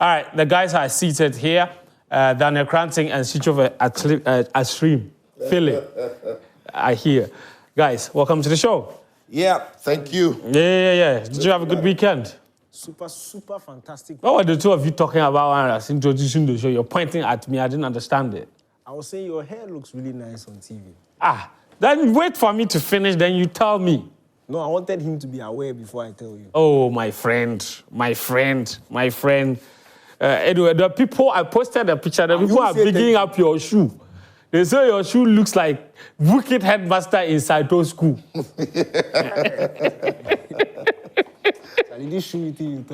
All right, the guys are seated here. Daniel Cranting and Sichove Ashrim. Philly. I hear. Guys, welcome to the show. Yeah, thank you. Yeah. Did you have a good weekend? Super fantastic. What were the two of you talking about when I was introducing the show? You're pointing at me. I didn't understand it. I was saying your hair looks really nice on TV. Then wait for me to finish, then you tell me. No, I wanted him to be aware before I tell you. Oh, my friend. Anyway, the people, I posted a picture, the people are picking up your shoe. They say your shoe looks like wicked headmaster in Saito school. I didn't show it to you.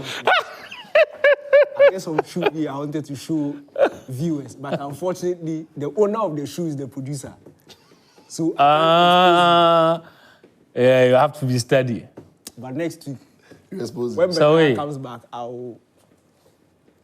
I guess on shoe here, I wanted to show viewers, but unfortunately, the owner of the shoe is the producer. So, yeah, you have to be steady. But next week, when Brandon comes back, I'll...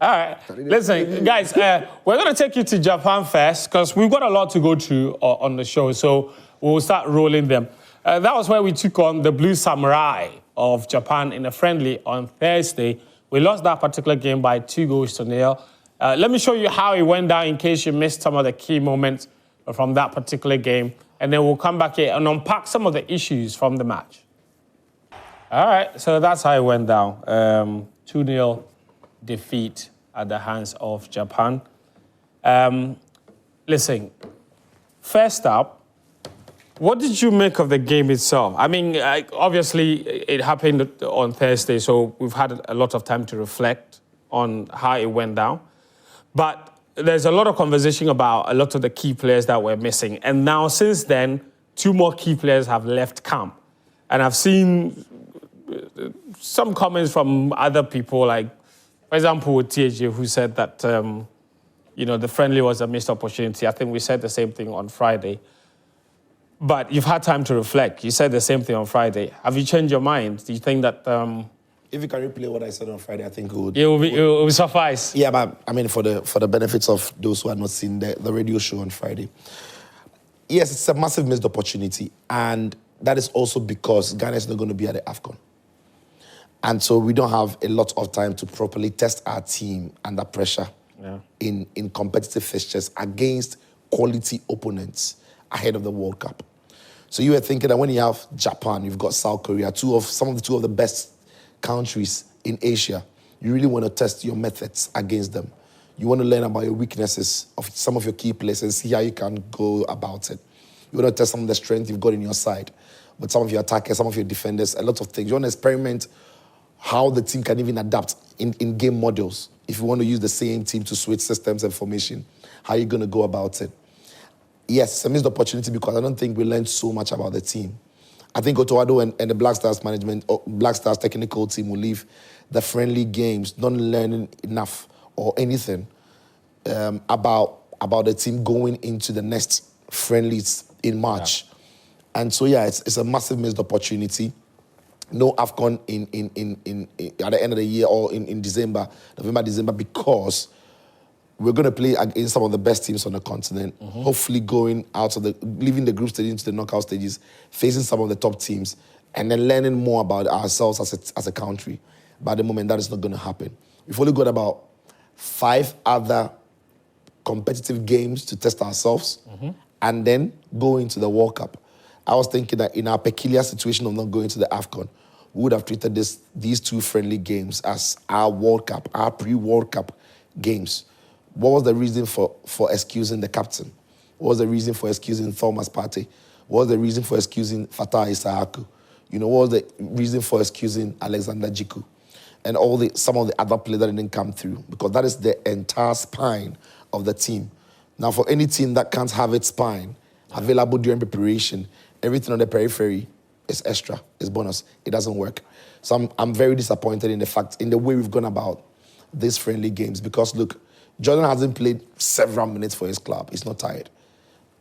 All right. Listen, guys, we're going to take you to Japan first because we've got a lot to go through on the show, so we'll start rolling them. That was where we took on the Blue Samurai of Japan in a friendly on Thursday. We lost that particular game by 2-0. Let me show you how it went down in case you missed some of the key moments from that particular game, and then we'll come back here and unpack some of the issues from the match. All right, so that's how it went down. 2-0 defeat at the hands of Japan. Listen, first up, what did you make of the game itself? I mean, obviously, it happened on Thursday, so we've had a lot of time to reflect on how it went down. But there's a lot of conversation about a lot of the key players that were missing. And now, since then, 2 more key players have left camp. And I've seen some comments from other people, like, for example, with TJ, who said that, the friendly was a missed opportunity. I think we said the same thing on Friday. But you've had time to reflect. You said the same thing on Friday. Have you changed your mind? Do you think that... if you can replay what I said on Friday, I think it would... It will suffice. Yeah, but I mean, for the benefits of those who had not seen the radio show on Friday. Yes, it's a massive missed opportunity. And that is also because Ghana is not going to be at the AFCON. And so we don't have a lot of time to properly test our team under pressure in competitive fixtures against quality opponents ahead of the World Cup. So you were thinking that when you have Japan, you've got South Korea, two of the best countries in Asia, you really want to test your methods against them. You want to learn about your weaknesses of some of your key players and see how you can go about it. You want to test some of the strength you've got in your side, with some of your attackers, some of your defenders, a lot of things. You want to experiment how the team can even adapt in game models. If you want to use the same team to switch systems and formation, how are you going to go about it? Yes, it's a missed opportunity because I don't think we learned so much about the team. I think Otto Addo and the Black Stars management, or Black Stars technical team will leave the friendly games not learning enough or anything about the team going into the next friendlies in March. Yeah. And so, yeah, it's a massive missed opportunity. No AFCON at the end of the year or in December, November, December, because we're going to play against some of the best teams on the continent, hopefully going out of leaving the group stage into the knockout stages, facing some of the top teams, and then learning more about ourselves as a country. But at the moment, that is not going to happen. We've only got about 5 other competitive games to test ourselves and then go into the World Cup. I was thinking that in our peculiar situation of not going to the AFCON, we would have treated these 2 friendly games as our World Cup, our pre-World Cup games. What was the reason for excusing the captain? What was the reason for excusing Thomas Partey? What was the reason for excusing Fatah Isaaku? What was the reason for excusing Alexander Jiku? And some of the other players that didn't come through, because that is the entire spine of the team. Now, for any team that can't have its spine available during preparation, everything on the periphery is extra, is bonus. It doesn't work. So I'm very disappointed in the way we've gone about these friendly games, because look, Jordan hasn't played several minutes for his club. He's not tired.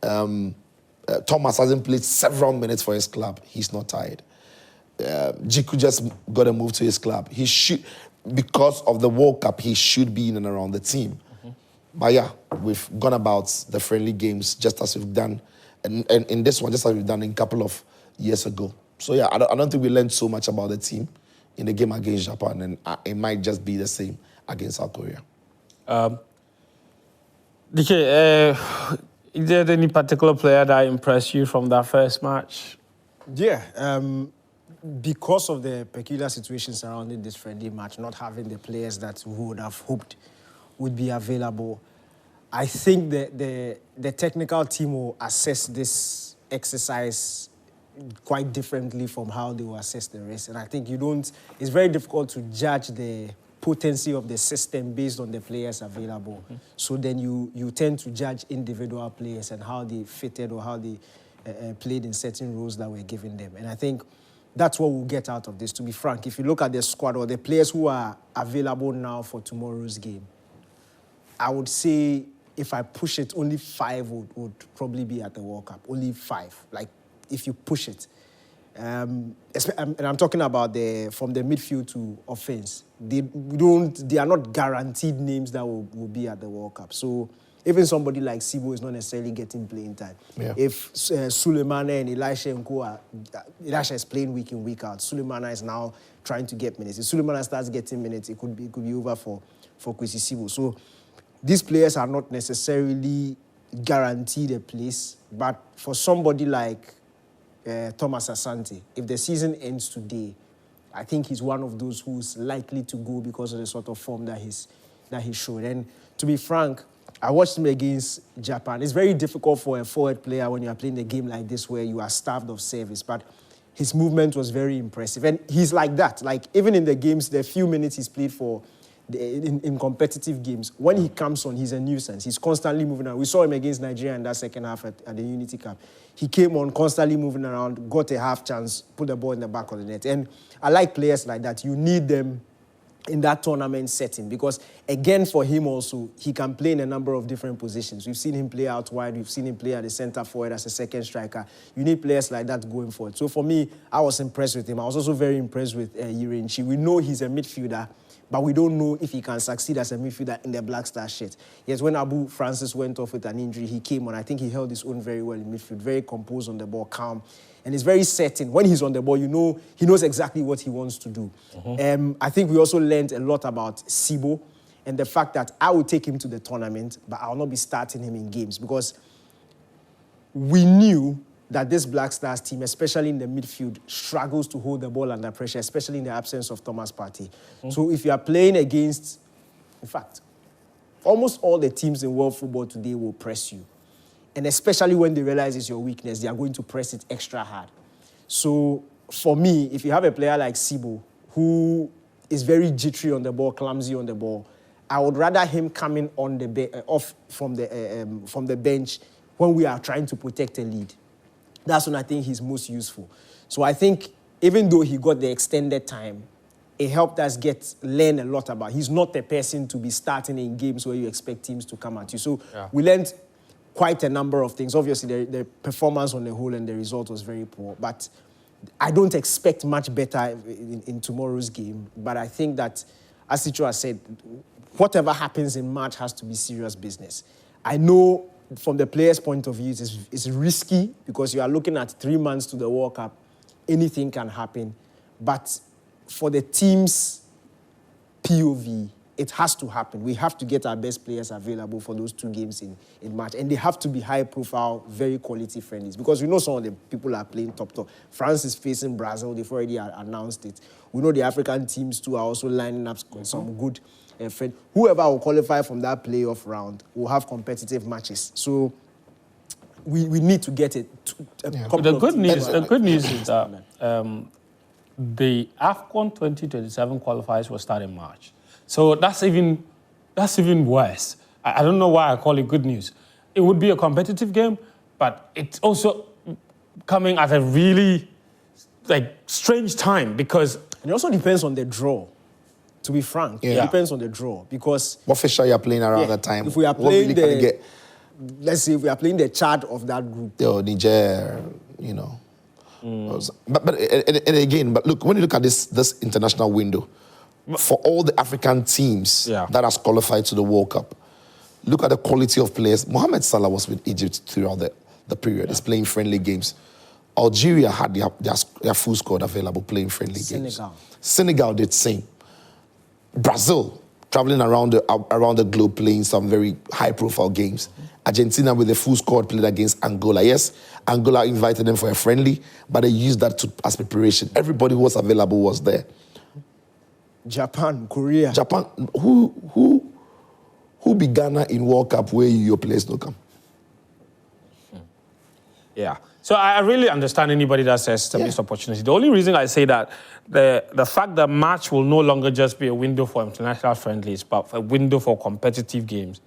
Thomas hasn't played several minutes for his club. He's not tired. Jiku just got a move to his club. He should, because of the World Cup, he should be in and around the team. But yeah, we've gone about the friendly games just as we've done, and in this one, just as we've done a couple of years ago. So yeah, I don't think we learned so much about the team in the game against Japan, and it might just be the same against South Korea. DK, is there any particular player that impressed you from that first match? Yeah, because of the peculiar situation surrounding this friendly match, not having the players that we would have hoped would be available, I think the technical team will assess this exercise quite differently from how they will assess the rest. And I think it's very difficult to judge the potency of the system based on the players available. Mm-hmm. So then you tend to judge individual players and how they fitted or how they played in certain roles that were given them. And I think that's what we'll get out of this, to be frank. If you look at the squad or the players who are available now for tomorrow's game, I would say if I push it, only 5 would probably be at the World Cup. Only 5, like if you push it. And I'm talking about from the midfield to offense. They are not guaranteed names that will be at the World Cup. So even somebody like Sibo is not necessarily getting playing time. Yeah. If Sulemana and Elisha is playing week in, week out, Sulemana is now trying to get minutes. If Sulemana starts getting minutes, it could be over for Kwesi Sibo. So these players are not necessarily guaranteed a place, but for somebody like Thomas-Asante, if the season ends today, I think he's one of those who's likely to go because of the sort of form that he showed. And to be frank, I watched him against Japan. It's very difficult for a forward player when you are playing a game like this where you are starved of service, but his movement was very impressive. And he's like that. Like, even in the games, the few minutes he's played for in competitive games, when he comes on, he's a nuisance. He's constantly moving around. We saw him against Nigeria in that second half at the Unity Cup. He came on constantly moving around, got a half chance, put the ball in the back of the net. And I like players like that. You need them in that tournament setting because, again, for him also, he can play in a number of different positions. We've seen him play out wide. We've seen him play at the centre forward as a second striker. You need players like that going forward. So for me, I was impressed with him. I was also very impressed with Kirin. We know he's a midfielder, but we don't know if he can succeed as a midfielder in the Black Star shirt. Yes, when Abu Francis went off with an injury, he came on. I think he held his own very well in midfield, very composed on the ball, calm. And he's very certain. When he's on the ball, you know, he knows exactly what he wants to do. Mm-hmm. I think we also learned a lot about Sibo and the fact that I will take him to the tournament, but I will not be starting him in games because we knew that this Black Stars team, especially in the midfield, struggles to hold the ball under pressure, especially in the absence of Thomas Partey. Mm-hmm. So if you are playing against, in fact, almost all the teams in world football today will press you. And especially when they realize it's your weakness, they are going to press it extra hard. So for me, if you have a player like Sibo, who is very jittery on the ball, clumsy on the ball, I would rather him coming on off from the bench when we are trying to protect a lead. That's when I think he's most useful. So I think even though he got the extended time, it helped us learn a lot about. He's not the person to be starting in games where you expect teams to come at you. So we learned quite a number of things. Obviously, the performance on the whole and the result was very poor. But I don't expect much better in tomorrow's game. But I think that, as Icho has said, whatever happens in March has to be serious business. I know from the player's point of view, it's risky because you are looking at 3 months to the World Cup. Anything can happen. But for the team's POV, it has to happen. We have to get our best players available for those 2 games in March. And they have to be high-profile, very quality friendlies. Because we know some of the people are playing top. France is facing Brazil. They've already announced it. We know the African teams, too, are also lining up some good friends. Whoever will qualify from that playoff round will have competitive matches. So we need to get it. The good news is that the AFCON 2027 qualifiers will start in March. So that's even worse. I don't know why I call it good news. It would be a competitive game, but it's also coming at a really strange time because it also depends on the draw. To be frank, it depends on the draw because what fixture you are playing around that time. If we are playing let's say if we are playing the Chad of that group, Niger, you know. But look, when you look at this international window, for all the African teams that has qualified to the World Cup, look at the quality of players. Mohamed Salah was with Egypt throughout the period. He's playing friendly games. Algeria had their full squad available playing friendly games. Senegal did same. Brazil traveling around the globe playing some very high-profile games. Argentina with the full squad played against Angola. Yes, Angola invited them for a friendly, but they used that as preparation. Everybody who was available was there. Japan, Korea. Japan, who beat Ghana in World Cup where your players don't come? Yeah. So I really understand anybody that says it's a missed opportunity. The only reason I say that, the fact that March will no longer just be a window for international friendlies, but a window for competitive games,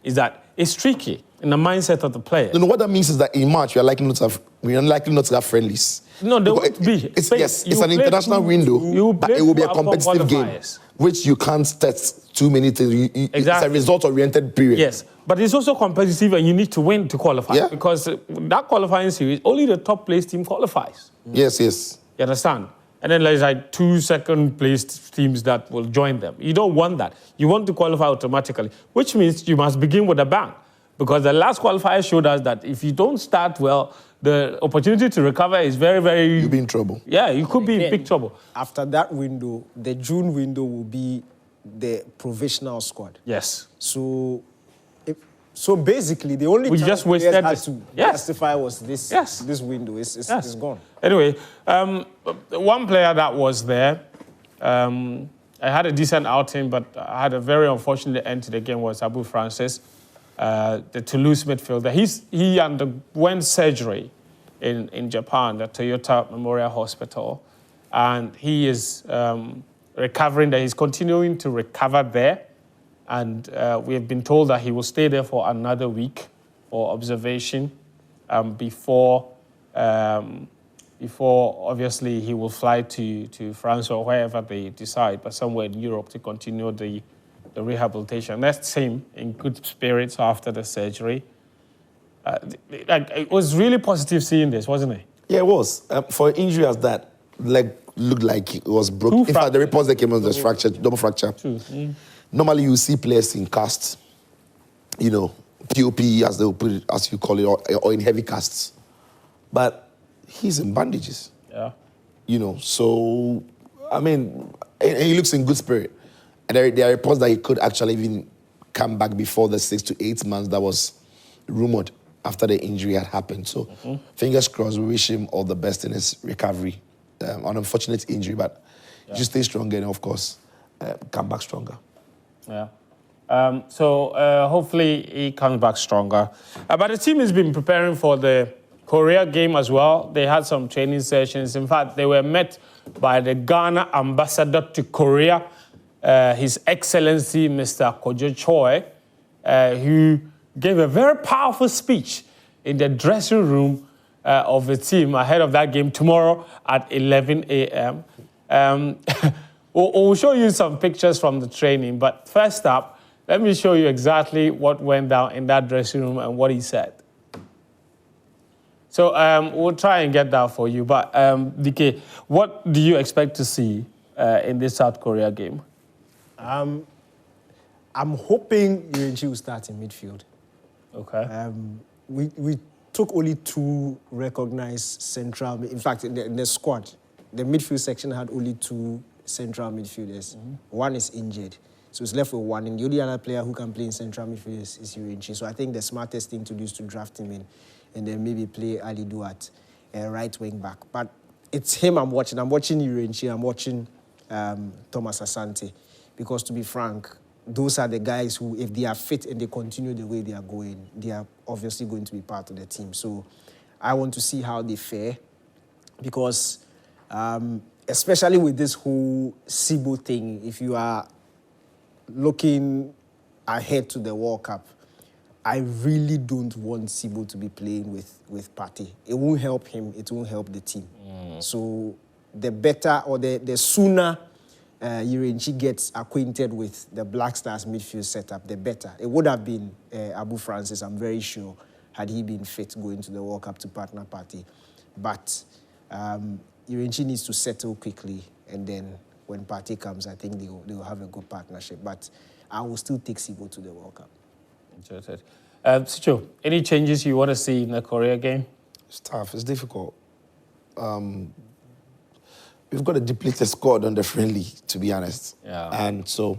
is that it's tricky in the mindset of the players. No, what that means is that in March we are likely not to have friendlies. No, there won't be. It's an international window, but it will be a competitive game, which you can't test too many things. It's a result-oriented period. Yes, but it's also competitive, and you need to win to qualify. Because that qualifying series, only the top-placed team qualifies. Yes. You understand? And then there's like 2 second-placed teams that will join them. You don't want that. You want to qualify automatically, which means you must begin with a bang. Because the last qualifier showed us that if you don't start well, the opportunity to recover is very, very... You'll be in trouble. Yeah, you could be in big trouble. After that window, the June window will be the provisional squad. Yes. So basically, the only we time just wasted had to justify was this. Yes. This window is gone. Anyway, one player that was there, I had a decent outing, but I had a very unfortunate end to the game, was Abu Francis, the Toulouse midfielder. He underwent surgery in Japan, the Toyota Memorial Hospital, and he is recovering there. He's continuing to recover there. And we have been told that he will stay there for another week for observation before obviously he will fly to France or wherever they decide, but somewhere in Europe to continue the rehabilitation. That's him in good spirits after the surgery. It was really positive seeing this, wasn't it? Yeah, it was. For an injury as that, leg looked like it was broken. In fact, the reports that came out was fractured, double fracture. Normally, you see players in casts, POP, as they will put it, as you call it, or in heavy casts. But he's in bandages. Yeah. So, I mean, and he looks in good spirit. And there are reports that he could actually even come back before the 6 to 8 months that was rumored after the injury had happened. So, fingers crossed, we wish him all the best in his recovery. An unfortunate injury, but just stay stronger and, of course, come back stronger. Yeah. So hopefully he comes back stronger. But the team has been preparing for the Korea game as well. They had some training sessions. In fact, they were met by the Ghana ambassador to Korea, His Excellency Mr. Kojo Choi, who gave a very powerful speech in the dressing room of the team ahead of that game tomorrow at 11 a.m. We'll show you some pictures from the training, but first up, let me show you exactly what went down in that dressing room and what he said. So we'll try and get that for you, but DK, what do you expect to see in this South Korea game? I'm hoping Aichi will start in midfield. Okay. We took only 2 recognized central... In fact, in the squad, the midfield section had only 2 central midfielders. One is injured, so it's left with 1. And the only other player who can play in central midfield is Aichi. So I think the smartest thing to do is to draft him in and then maybe play Ali Duat, right wing back. But it's him I'm watching. I'm watching Aichi, I'm watching Thomas-Asante. Because to be frank, those are the guys who, if they are fit and they continue the way they are going, they are obviously going to be part of the team. So I want to see how they fare because... especially with this whole Sibo thing, if you are looking ahead to the World Cup, I really don't want Sibo to be playing with Partey. It won't help him, it won't help the team. So the better or the sooner Aichi gets acquainted with the Black Stars midfield setup, the better. It would have been Abu Francis, I'm very sure, had he been fit going to the World Cup to partner Partey. But Aichi needs to settle quickly, and then when Partey comes, I think they will have a good partnership. But I will still take Sibo to the World Cup. Interested. Sicho, any changes you want to see in the Korea game? It's tough. It's difficult. We've got a depleted squad on the friendly, to be honest. Yeah. And so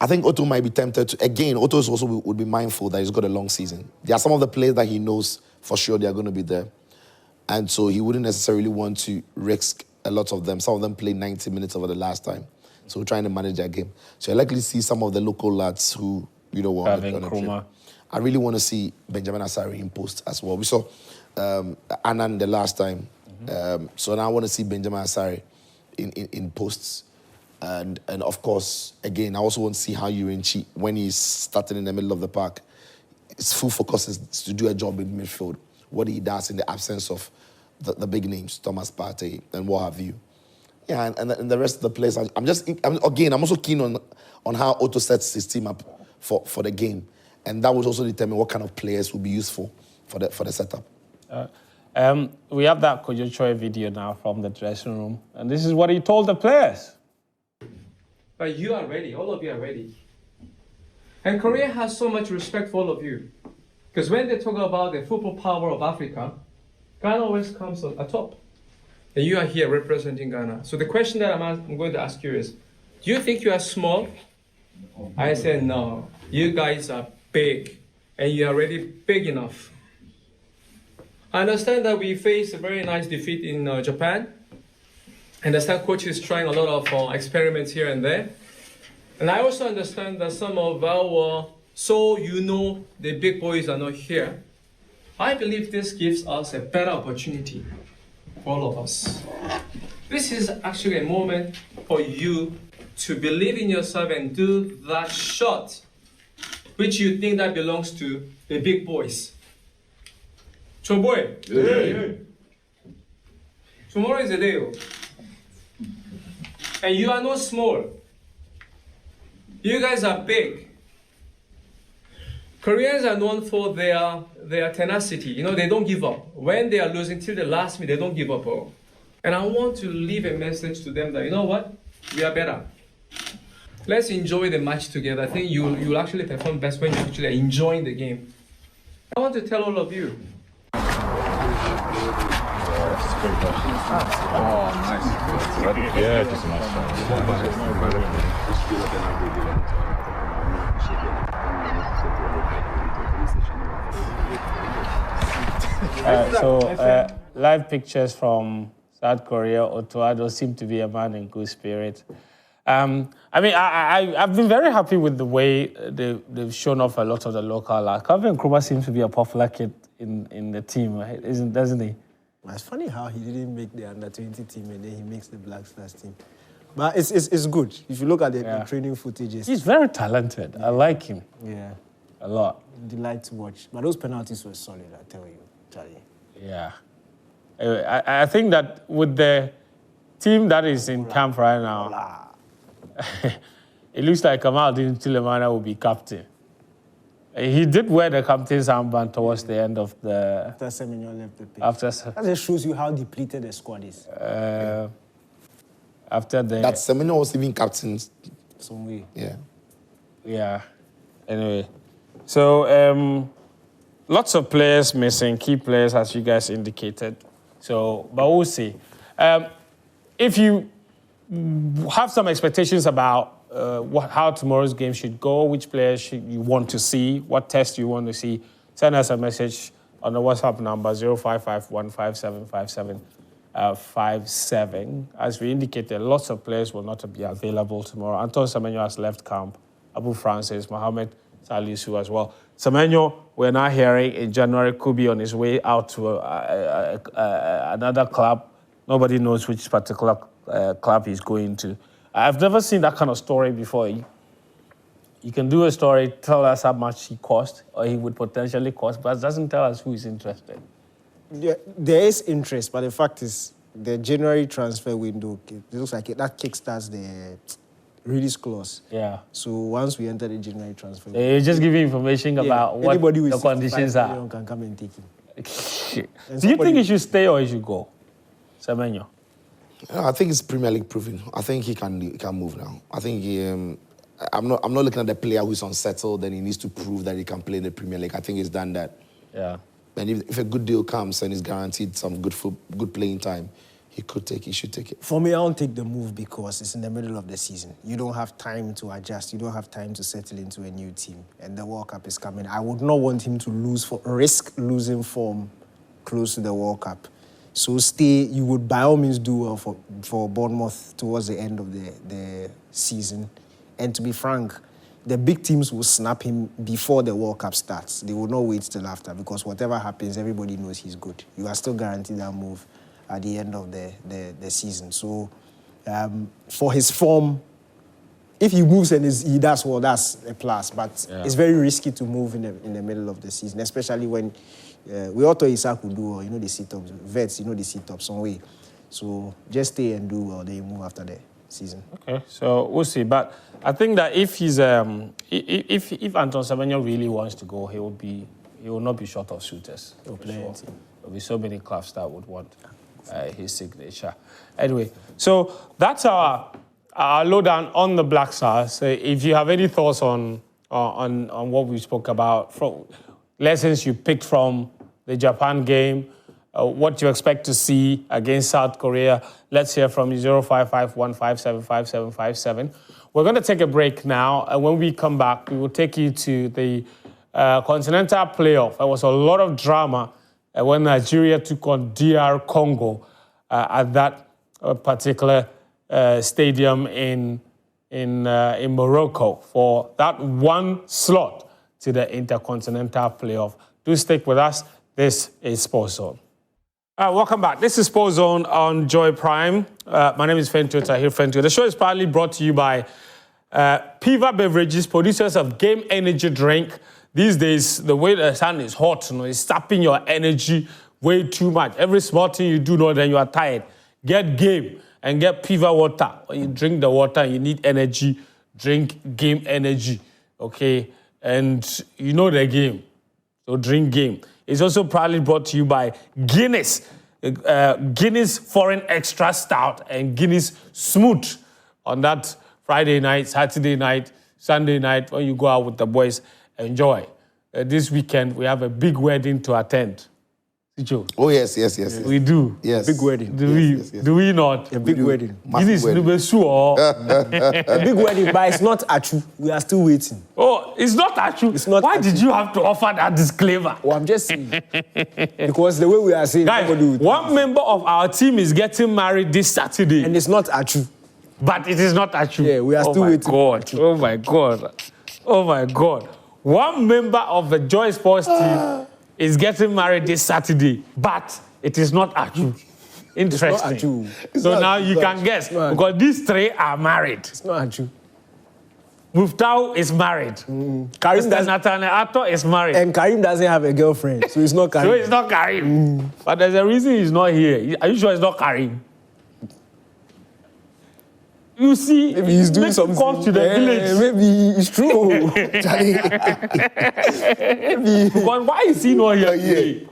I think Otto might be tempted to, again, Otto also would be mindful that he's got a long season. There are some of the players that he knows for sure they are going to be there. And so he wouldn't necessarily want to risk a lot of them. Some of them played 90 minutes over the last time. So we're trying to manage their game. So I likely to see some of the local lads who, you know, were on the trip. I really want to see Benjamin Asare in post as well. We saw Anang the last time. So now I want to see Benjamin Asare in posts. And of course, again, I also want to see how Aichi, when he's starting in the middle of the park, his full focus is to do a job in midfield. What he does in the absence of the big names, Thomas Partey and what have you. Yeah, and the rest of the players, I'm also keen on how Otto sets his team up for the game. And that would also determine what kind of players will be useful for the setup. We have that Kojo Choi video now from the dressing room. And this is what he told the players. But you are ready. All of you are ready. And Korea has so much respect for all of you. Because when they talk about the football power of Africa, Ghana always comes atop. And you are here representing Ghana. So the question that I'm going to ask you is, do you think you are small? I said, no. You guys are big. And you are already big enough. I understand that we faced a very nice defeat in Japan. I understand coach is trying a lot of experiments here and there. And I also understand that some of our, the big boys are not here. I believe this gives us a better opportunity for all of us. This is actually a moment for you to believe in yourself and do that shot which you think that belongs to the big boys. Choboy. Yeah. Tomorrow is the day. And you are not small. You guys are big. Koreans are known for their tenacity. You know, they don't give up. When they are losing till the last minute, they don't give up. And I want to leave a message to them that, you know what? We are better. Let's enjoy the match together. I think you'll actually perform best when you're actually enjoying the game. I want to tell all of you. Oh, nice. Yeah, just a nice live pictures from South Korea. Otto Addo seemed to be a man in good spirit. I've been very happy with the way they've shown off a lot of the local lads. Calvin Nkrumah seems to be a popular kid in the team, doesn't he? It's funny how he didn't make the under-20 team and then he makes the Black Stars team. But it's good. If you look at the training footages. He's very talented. I like him. Yeah. A lot. Delight to watch. But those penalties were solid, I tell you, Charlie. Yeah. I think that with the team that is in camp right now, it looks like Kamal Tilemana will be captain. He did wear the captain's armband towards the end of the... After Semenyo left the pitch. That just shows you how depleted the squad is. That Semenyo was even captain. Some way. Yeah. Yeah. Anyway. So, lots of players missing, key players, as you guys indicated. So, but we'll see. If you have some expectations about how tomorrow's game should go, which players you want to see, what test you want to see, send us a message on the WhatsApp number 0551575757. As we indicated, lots of players will not be available tomorrow. Antoine Semenyo has left camp. Abu Francis, Mohamed Salisu as well. Semenyo, we're now hearing in January, could be on his way out to another club. Nobody knows which particular club he's going to. I've never seen that kind of story before. You can do a story, tell us how much he cost, or he would potentially cost, but it doesn't tell us who is interested. Yeah, there is interest, but the fact is, the January transfer window, it looks like that kickstarts the release clause. Yeah. So once we enter the January transfer window, just give you information about what the conditions are. Anyone can come and take him. Do you think he should stay or he should go, Semenyo? I think it's Premier League proven. I think he can move now. I think I'm not looking at the player who's unsettled and he needs to prove that he can play in the Premier League. I think he's done that. Yeah. And if a good deal comes and he's guaranteed some good playing time, he should take it. For me, I don't take the move because it's in the middle of the season. You don't have time to adjust. You don't have time to settle into a new team. And the World Cup is coming. I would not want him to risk losing form close to the World Cup. So you would by all means do well for Bournemouth towards the end of the season. And to be frank, the big teams will snap him before the World Cup starts. They will not wait till after because whatever happens, everybody knows he's good. You are still guaranteed that move at the end of the season. So for his form, if he moves and he does well, that's a plus. But it's very risky to move in the middle of the season, especially when we Otto Addo could do well. You know the sit-ups, vets, you know the sit-ups some way. So just stay and do well, then you move after the season. Okay, so we'll see. But I think that if he's if Antoine Semenyo really wants to go, he will not be short of shooters. Sure. There'll be so many clubs that would want his signature. Anyway, so that's our lowdown on the Black Stars. So if you have any thoughts on what we spoke about, from lessons you picked from the Japan game, what you expect to see against South Korea, let's hear from you, 0551575757. We're going to take a break now, and when we come back, we will take you to the Continental Playoff. There was a lot of drama when Nigeria took on DR Congo at that particular stadium in Morocco for that one slot to the Intercontinental Playoff. Do stick with us. This is Sports Zone. Welcome back. This is Sports Zone on Joy Prime. My name is Fentu Tahir Fentu. The show is proudly brought to you by FIFA Beverages, producers of Game Energy Drink. These days, the way the sun is hot, it's sapping your energy way too much. Every small thing you do, then you are tired. Get Game and get FIFA water. When you drink the water, you need energy. Drink Game Energy, okay? And you know the game, so drink Game. It's also proudly brought to you by Guinness. Guinness Foreign Extra Stout and Guinness Smooth on that Friday night, Saturday night, Sunday night when you go out with the boys. Enjoy. This weekend, we have a big wedding to attend. Sicho. Oh, yes. We do. Yes. Big wedding. Do we not? A big wedding. Guinness Nubesu. A big wedding, but it's not Achu. We are still waiting. Oh, it's not Achu. It's not Why Achu. did you have to offer that disclaimer? Oh, I'm just saying. Because the way we are saying, Guys, one member of our team is getting married this Saturday. and it's not Achu. But it is not Achu. Yeah, we are still waiting. Oh my God. Oh my God. One member of the Joy Sports team is getting married this Saturday, but it is not Achu. Interesting. It's not Achu. So now you can guess, because these three are married. It's not Achu. Muftau is married. Karim Mr. Nathaniel Atto is married. And Karim doesn't have a girlfriend, so it's not Karim. So it's not Karim. But there's a reason he's not here. Are you sure it's not Karim? You see, Maybe he's doing make something. calls to the village. Maybe it's true. Charlie. Maybe. Because why is he not here today?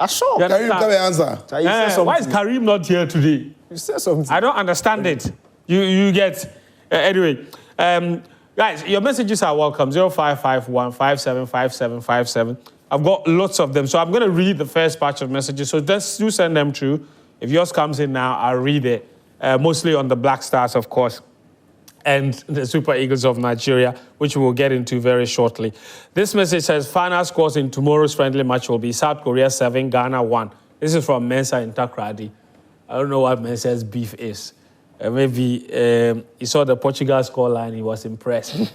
Sure. You Karim, understand? come and answer. Charlie, you said Why is something. Karim not here today? You said something. I don't understand it. You get... anyway, guys, your messages are welcome. 0551575757. I've got lots of them. So I'm going to read the first batch of messages. So just do send them through. If yours comes in now, I'll read it. Mostly on the Black Stars, of course, and the Super Eagles of Nigeria, which we will get into very shortly. This message says, final scores in tomorrow's friendly match will be South Korea 7, Ghana 1. This is from Mensa in Takrady. I don't know what Mensa's beef is. Maybe he saw the Portugal scoreline, he was impressed.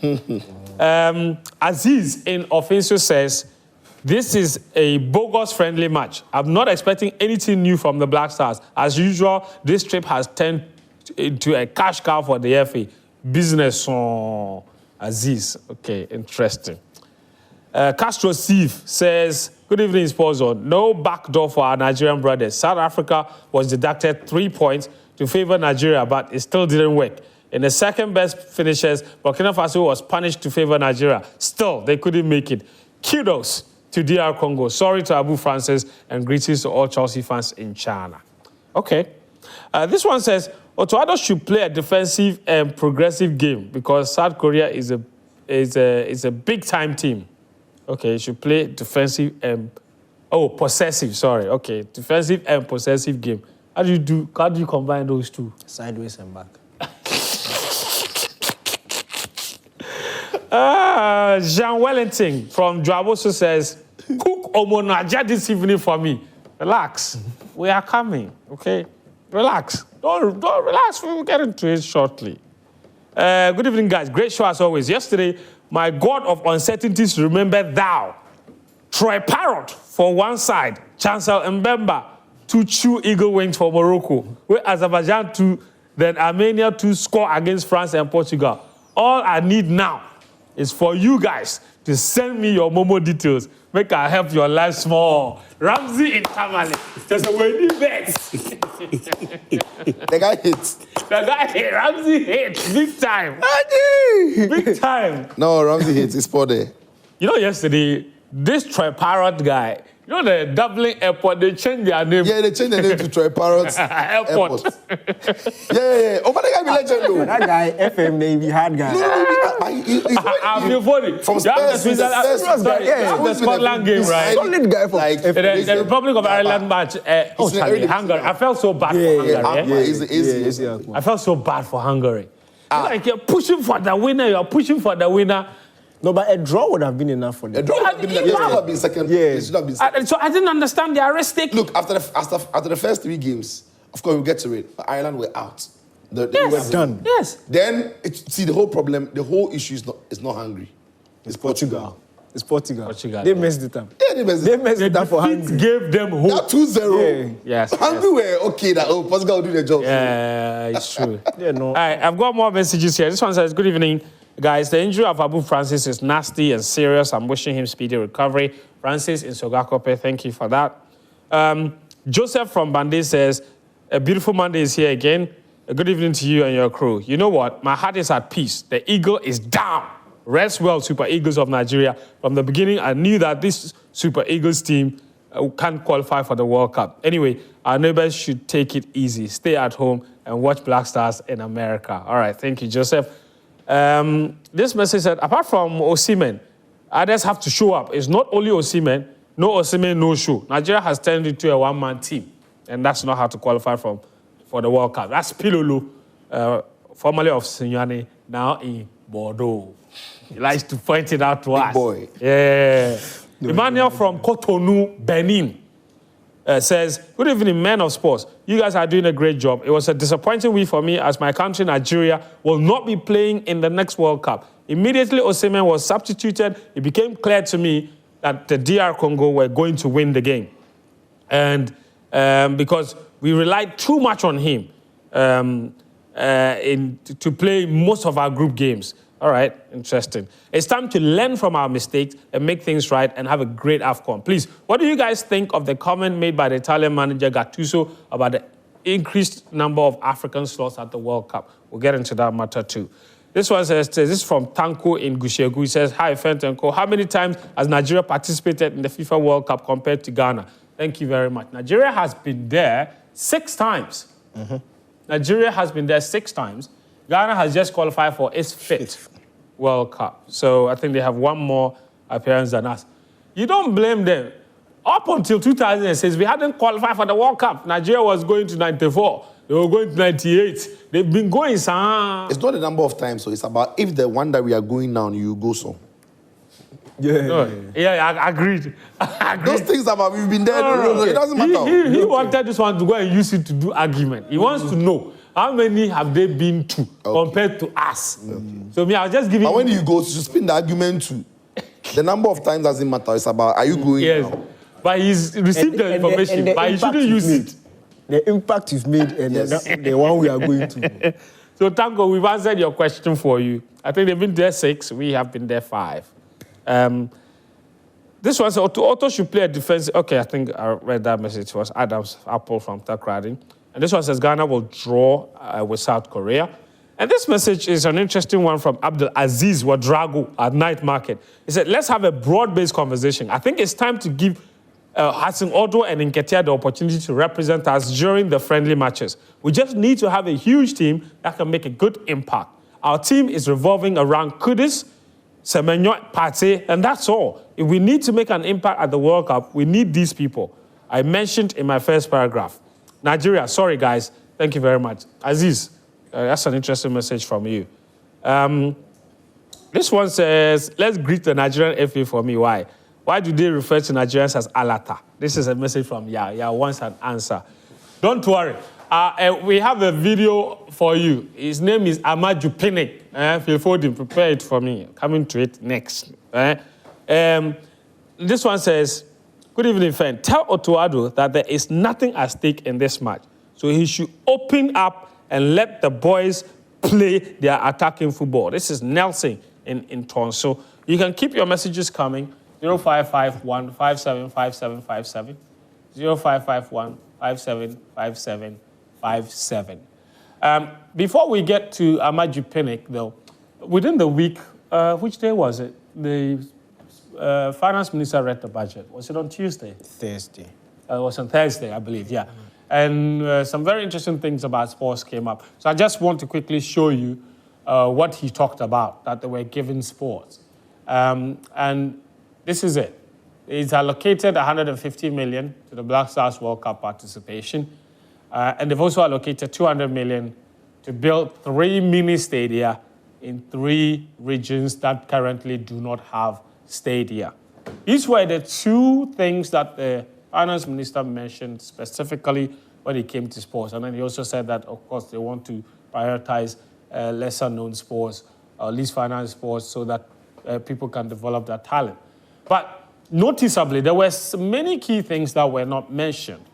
Aziz in Offensive says, this is a bogus friendly match. I'm not expecting anything new from the Black Stars. As usual, this trip has turned into a cash cow for the FA. Business on Aziz. Okay, interesting. Castro Steve says, good evening, Sports Zone. No backdoor for our Nigerian brothers. South Africa was deducted 3 points to favor Nigeria, but it still didn't work. In the second best finishes, Burkina Faso was punished to favor Nigeria. Still, they couldn't make it. Kudos to DR Congo. Sorry to Abu Francis, and greetings to all Chelsea fans in China. Okay. This one says, Otto Addo should play a defensive and progressive game because South Korea is a big-time team. Okay, he should play defensive and... Oh, possessive, sorry. Okay, defensive and possessive game How do you combine those two? Sideways and back. Jean Wellington from Dwaboso says, cook omonaja this evening for me. Relax. We are coming, okay? Relax. Don't relax. We will get into it shortly. Good evening, guys. Great show as always. Yesterday, my God of uncertainties, remember thou. Troy Parrott for one side. Chancel Mbemba, 2 Chu Eagle Wings for Morocco. Where Azerbaijan 2, then Armenia 2 score against France and Portugal. All I need now is for you guys to send me your Momo details. Make I help your life small. Ramsey in Tamale. Just a winning bet. The guy hits. The guy hit. Ramsey hit. Big time. Big time. No, Ramsey hits. It's for there. You know, yesterday, this Troy Parrott guy, you know the Dublin airport, they changed their name. Yeah, they changed the name to Troy Parrott's Airport. Yeah. Oh, but the guy be legend though. That guy, FM, maybe hard guy. I feel funny. From You have Spurs, the Scotland game, right? Solid guy for Like, The Republic of Ireland match. Hungary. I felt so bad for Hungary. Easy. I felt so bad for Hungary. Like you're pushing for the winner. No, but a draw would have been enough for them. The draw would have been second. Yeah. It should have been second. So I didn't understand the risk taking. Look, after the first 3 games, of course we'll get to it. But Ireland were out. They Yes. were Done. Yes. Then see the whole problem, the whole issue is not Hungary. It's Portugal. It's Portugal. Portugal, They yeah. messed it up. Yeah, they messed it up for Hungary. Gave them hope. That 2-0. Yes. Hungary were okay that Portugal will do their job. Yeah, it's true. Yeah, no. All right, I've got more messages here. This one says, good evening, guys. The injury of Abu Francis is nasty and serious. I'm wishing him speedy recovery. Francis in Sogakope, thank you for that. Joseph from Bande says, a beautiful Monday is here again. A good evening to you and your crew. You know what? My heart is at peace. The eagle is down. Rest well, Super Eagles of Nigeria. From the beginning, I knew that this Super Eagles team can't qualify for the World Cup. Anyway, our neighbors should take it easy. Stay at home and watch Black Stars in America. All right, thank you, Joseph. This message said, apart from Osimhen, others have to show up. It's not only Osimhen, no Osimhen, no show. Nigeria has turned into a one-man team, and that's not how to qualify for the World Cup. That's Pilolo, formerly of Sinyane, now in Bordeaux. He likes to point it out to us. Boy. Yeah. Emmanuel from Cotonou, Benin, says, good evening, men of sports. You guys are doing a great job. It was a disappointing week for me as my country, Nigeria, will not be playing in the next World Cup. Immediately, Osimhen was substituted. It became clear to me that the DR Congo were going to win the game. And because we relied too much on him to play most of our group games. All right, interesting. It's time to learn from our mistakes and make things right and have a great AFCON. Please, what do you guys think of the comment made by the Italian manager Gattuso about the increased number of African slots at the World Cup? We'll get into that matter too. This one says, this is from Tanko in Gushegu. He says, hi, Fentenko. How many times has Nigeria participated in the FIFA World Cup compared to Ghana? Thank you very much. Nigeria has been there 6 times. Mm-hmm. Nigeria has been there 6 times. Ghana has just qualified for its 5th World Cup. So I think they have 1 more appearance than us. You don't blame them. Up until 2006, we hadn't qualified for the World Cup. Nigeria was going to 94. They were going to 98. They've been going, son. It's not the number of times, so it's about if the one that we are going now, you go so. Yeah, I agreed. Those things about we've been there. No, it doesn't matter. He wanted this one to go and use it to do argument. He wants to know how many have they been to compared to us. So me, I'll just give you. But when you go to spin the argument to, the number of times doesn't matter. It's about are you going now? But he's received the information, but he shouldn't use it. The impact you've made and the one we are going to. So Tango, we've answered your question for you. I think they've been there 6. We have been there 5. This was Otto should play a defense. Okay, I think I read that message. It was Adams Apple from Takradi. And this one says Ghana will draw with South Korea. And this message is an interesting one from Abdul Aziz Wadrago at Night Market. He said, let's have a broad-based conversation. I think it's time to give Hassan Otto and Nketiah the opportunity to represent us during the friendly matches. We just need to have a huge team that can make a good impact. Our team is revolving around Kudus, Semenyo, Pate, and that's all. If we need to make an impact at the World Cup, we need these people. I mentioned in my first paragraph. Nigeria, sorry guys. Thank you very much. Aziz, that's an interesting message from you. This one says, let's greet the Nigerian FA for me. Why? Why do they refer to Nigerians as Alata? This is a message from Ya wants an answer. Don't worry. We have a video for you. His name is Amaju Pinnick. Feel free prepare it for me. Coming to it next. This one says, good evening, friend. Tell Otto Addo that there is nothing at stake in this match. So he should open up and let the boys play their attacking football. This is Nelson in Tonso. You can keep your messages coming. 0551 575757. 0551 575757. Before we get to Amaju Pinnick, though, within the week, which day was it? The finance minister read the budget. Was it on Tuesday? Thursday. It was on Thursday, I believe, yeah. And some very interesting things about sports came up. So I just want to quickly show you what he talked about, that they were given sports. And this is it. It's allocated 150 million to the Black Stars World Cup participation. And they've also allocated 200 million to build 3 mini stadia in 3 regions that currently do not have stadia. These were the 2 things that the finance minister mentioned specifically when it came to sports. And then he also said that, of course, they want to prioritize lesser-known sports, or least financed sports, so that people can develop their talent. But noticeably, there were many key things that were not mentioned.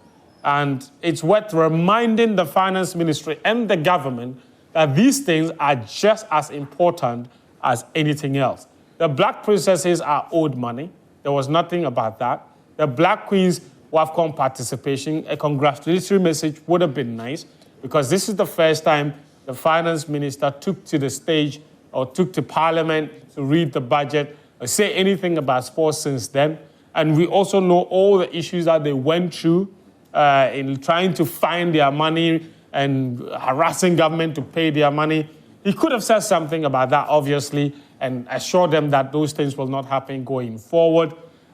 And it's worth reminding the finance ministry and the government that these things are just as important as anything else. The Black Princesses are owed money. There was nothing about that. The Black Queens WAFCON participation, a congratulatory message would have been nice, because this is the first time the finance minister took to the stage or took to parliament to read the budget or say anything about sports since then. And we also know all the issues that they went through in trying to find their money and harassing government to pay their money. He could have said something about that, obviously, and assured them that those things will not happen going forward.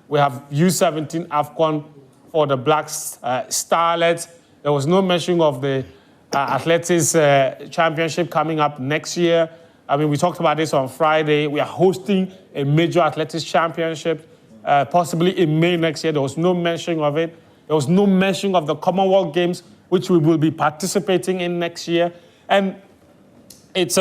We have U17 AFCON for the Black Starlets. There was no mention of the Athletics Championship coming up next year. I mean, we talked about this on Friday. We are hosting a major athletics championship, possibly in May next year. There was no mention of it. There was no mention of the Commonwealth Games, which we will be participating in next year. And it's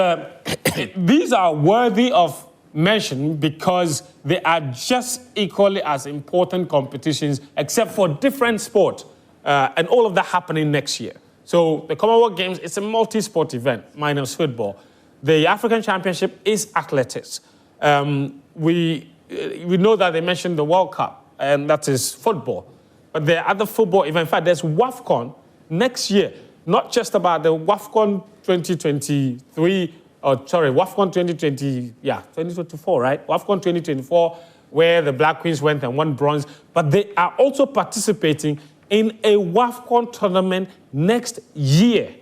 these are worthy of mention because they are just equally as important competitions, except for different sports, and all of that happening next year. So the Commonwealth Games, it's a multi-sport event, minus football. The African Championship is athletics. We know that they mentioned the World Cup, and that is football. But there are other football events. In fact, there's WAFCON next year, not just about the WAFCON 2023, WAFCON 2024, right? WAFCON 2024, where the Black Queens went and won bronze, but they are also participating in a WAFCON tournament next year.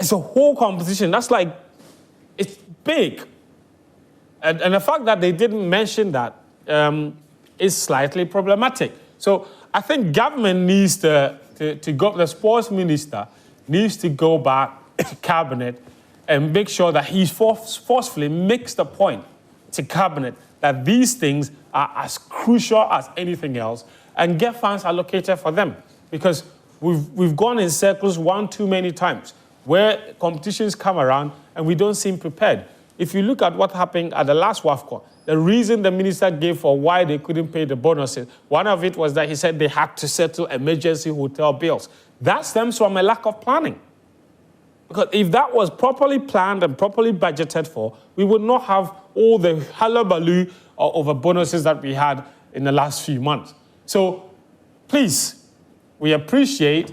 It's a whole competition. That's like, it's big. And the fact that they didn't mention that is slightly problematic. So I think government needs to go, the sports minister needs to go back to cabinet and make sure that he forcefully makes the point to cabinet that these things are as crucial as anything else and get funds allocated for them. Because we've gone in circles one too many times where competitions come around and we don't seem prepared. If you look at what happened at the last WAFCON, the reason the minister gave for why they couldn't pay the bonuses, one of it was that he said they had to settle emergency hotel bills. That stems from a lack of planning. Because if that was properly planned and properly budgeted for, we would not have all the hullabaloo over bonuses that we had in the last few months. So please, we appreciate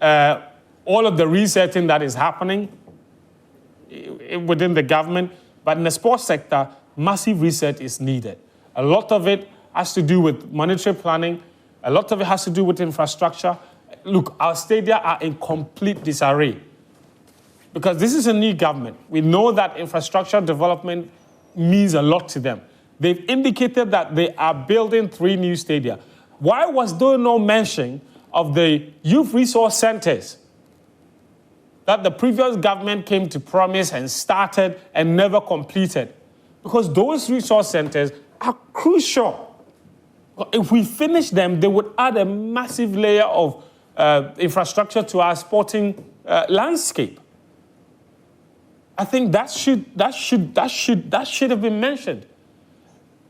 all of the resetting that is happening within the government, but in the sports sector, massive reset is needed. A lot of it has to do with monetary planning. A lot of it has to do with infrastructure. Look, our stadia are in complete disarray because this is a new government. We know that infrastructure development means a lot to them. They've indicated that they are building 3 new stadia. Why was there no mention of the youth resource centers that the previous government came to promise and started and never completed. Because those resource centers are crucial. If we finish them, they would add a massive layer of infrastructure to our sporting landscape. I think that should have been mentioned.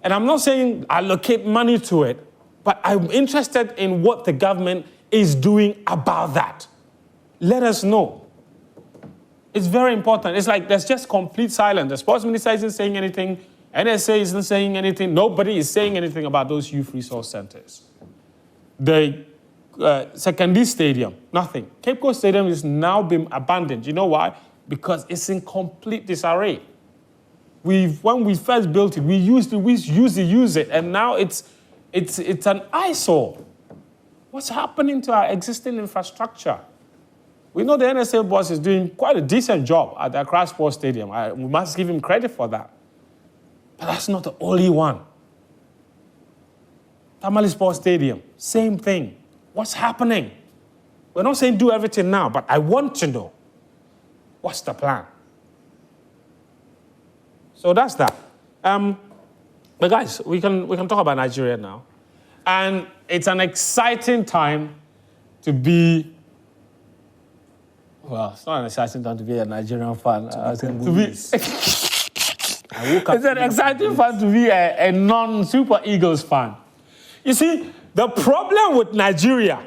And I'm not saying allocate money to it, but I'm interested in what the government is doing about that. Let us know. It's very important. It's like there's just complete silence. The sports minister isn't saying anything. NSA isn't saying anything. Nobody is saying anything about those youth resource centers. The Secondary Stadium, nothing. Cape Coast Stadium is now been abandoned. You know why? Because it's in complete disarray. When we first built it, we used it, and now it's an eyesore. What's happening to our existing infrastructure? We know the NSA boss is doing quite a decent job at the Accra Sports Stadium. We must give him credit for that. But that's not the only one. Tamale Sports Stadium, same thing. What's happening? We're not saying do everything now, but I want to know. What's the plan? So that's that. But guys, we can talk about Nigeria now. And it's an exciting time to be, well, it's not an exciting time to be a Nigerian fan. It's an exciting time to be a non-Super Eagles fan. You see, the problem with Nigeria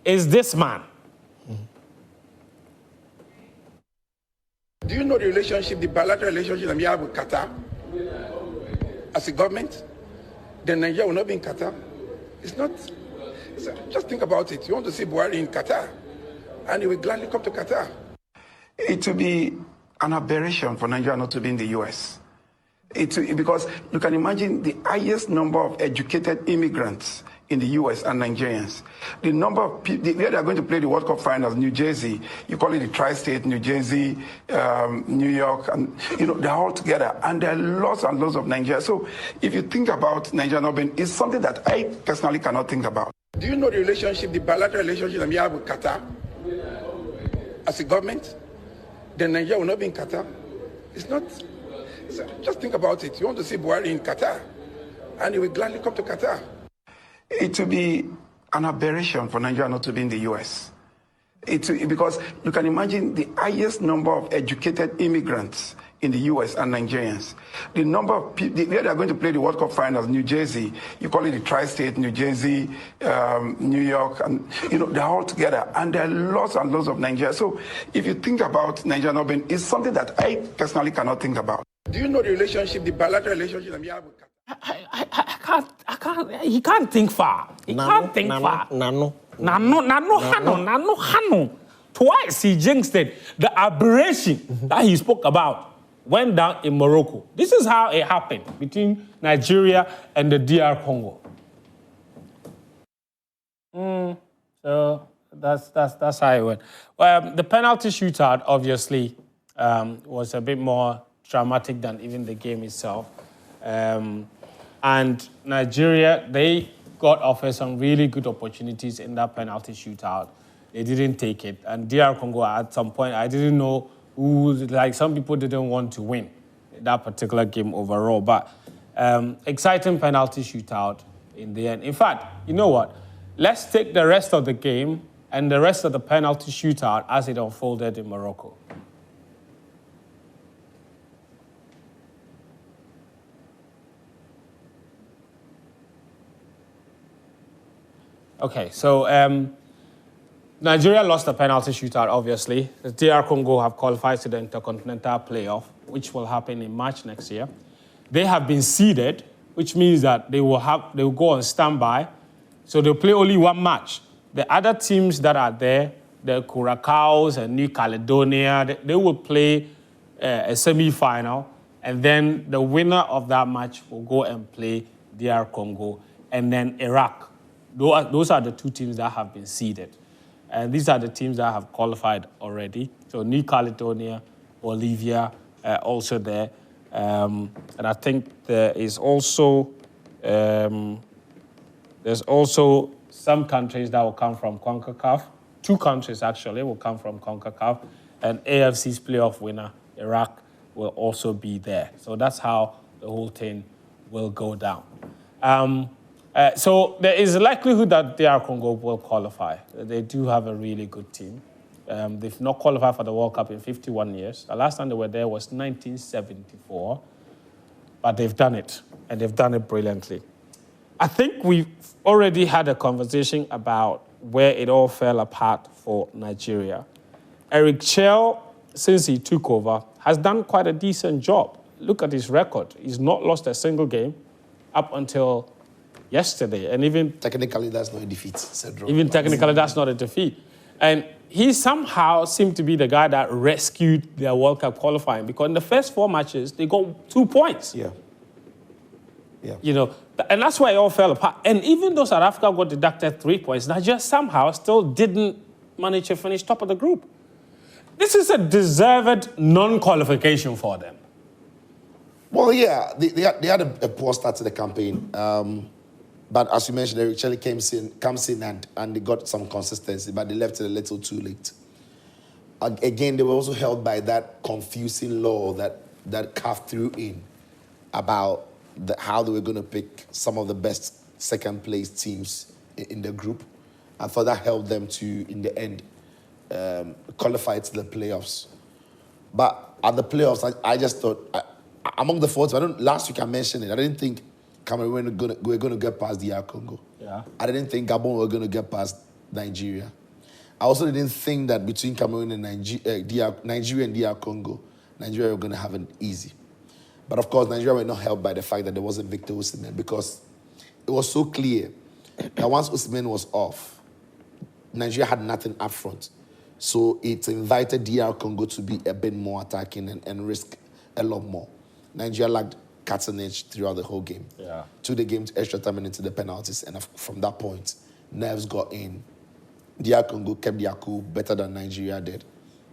is this man. Do you know the relationship, the bilateral relationship that we have with Qatar? As a government, then Nigeria will not be in Qatar. It's not. Just think about it. You want to see Buhari in Qatar, and he will gladly come to Qatar. It will be an aberration for Nigeria not to be in the US. Because you can imagine the highest number of educated immigrants in the US and Nigerians. The number of people, where they are going to play the World Cup finals, New Jersey, you call it the tri-state, New Jersey, New York, and they're all together. And there are lots and lots of Nigerians. So if you think about Nigeria not being, it's something that I personally cannot think about. Do you know the relationship, the bilateral relationship that we have with Qatar? As a government, then Nigeria will not be in Qatar. It's not. Just think about it. You want to see Buhari in Qatar, and he will gladly come to Qatar. It will be an aberration for Nigeria not to be in the US. Because you can imagine the highest number of educated immigrants in the US and Nigerians. The number of people, where they are going to play the World Cup finals, New Jersey, you call it the tri-state, New Jersey, New York, and they're all together. And there are lots and lots of Nigerians. So if you think about Nigeria not being, it's something that I personally cannot think about. Do you know the relationship, the bilateral relationship that we have with Qatar? I can't, he can't think far. He can't think far. Nano. Twice he jinxed it. The aberration that he spoke about went down in Morocco. This is how it happened between Nigeria and the DR Congo. So that's how it went. The penalty shootout, obviously, was a bit more dramatic than even the game itself. And Nigeria, they got offered some really good opportunities in that penalty shootout. They didn't take it. And DR Congo, at some point, I didn't know who, like some people didn't want to win that particular game overall. But exciting penalty shootout in the end. In fact, you know what? Let's take the rest of the game and the rest of the penalty shootout as it unfolded in Morocco. Okay, so Nigeria lost the penalty shootout, obviously. The DR Congo have qualified to the Intercontinental Playoff, which will happen in March next year. They have been seeded, which means that they will go on standby. So they'll play only one match. The other teams that are there, the Curaçaos and New Caledonia, they will play a semi-final, and then the winner of that match will go and play DR Congo, and then Iraq. Those are the two teams that have been seeded. And these are the teams that have qualified already. So New Caledonia, Bolivia, also there. And I think there is also, There's also some countries that will come from CONCACAF. 2 countries, actually, will come from CONCACAF. And AFC's playoff winner, Iraq, will also be there. So that's how the whole thing will go down. So there is a likelihood that DR Congo will qualify. They do have a really good team. They've not qualified for the World Cup in 51 years. The last time they were there was 1974. But they've done it, and they've done it brilliantly. I think we've already had a conversation about where it all fell apart for Nigeria. Eric Chell, since he took over, has done quite a decent job. Look at his record. He's not lost a single game up until yesterday. And even Technically, that's not a defeat. even technically, that's not a defeat. And he somehow seemed to be the guy that rescued their World Cup qualifying, because in the first 4 matches, they got 2 points. Yeah. You know, and that's why it all fell apart. And even though South Africa got deducted 3 points, Nigeria somehow still didn't manage to finish top of the group. This is a deserved non-qualification for them. Well, yeah, they had a poor start to the campaign. But as you mentioned, Eric Chelle comes in and they got some consistency, but they left it a little too late. Again, they were also held by that confusing law that CAF threw in about how they were going to pick some of the best second-place teams in the group. I thought that helped them to, in the end, qualify to the playoffs. But at the playoffs, I just thought, among the 4 teams, last week I mentioned it, I didn't think Cameroon were going to get past DR Congo. Yeah. I didn't think Gabon were going to get past Nigeria. I also didn't think that between Cameroon and Nigeria and DR Congo, Nigeria were going to have it easy. But of course, Nigeria were not helped by the fact that there wasn't Victor Osimhen, because it was so clear that once Osimhen was off, Nigeria had nothing up front. So it invited DR Congo to be a bit more attacking and risk a lot more. Nigeria lacked cutting edge throughout the whole game. Yeah. Took the game to extra time and into the penalties, and from that point, nerves got in. DR Congo kept their cool better than Nigeria did.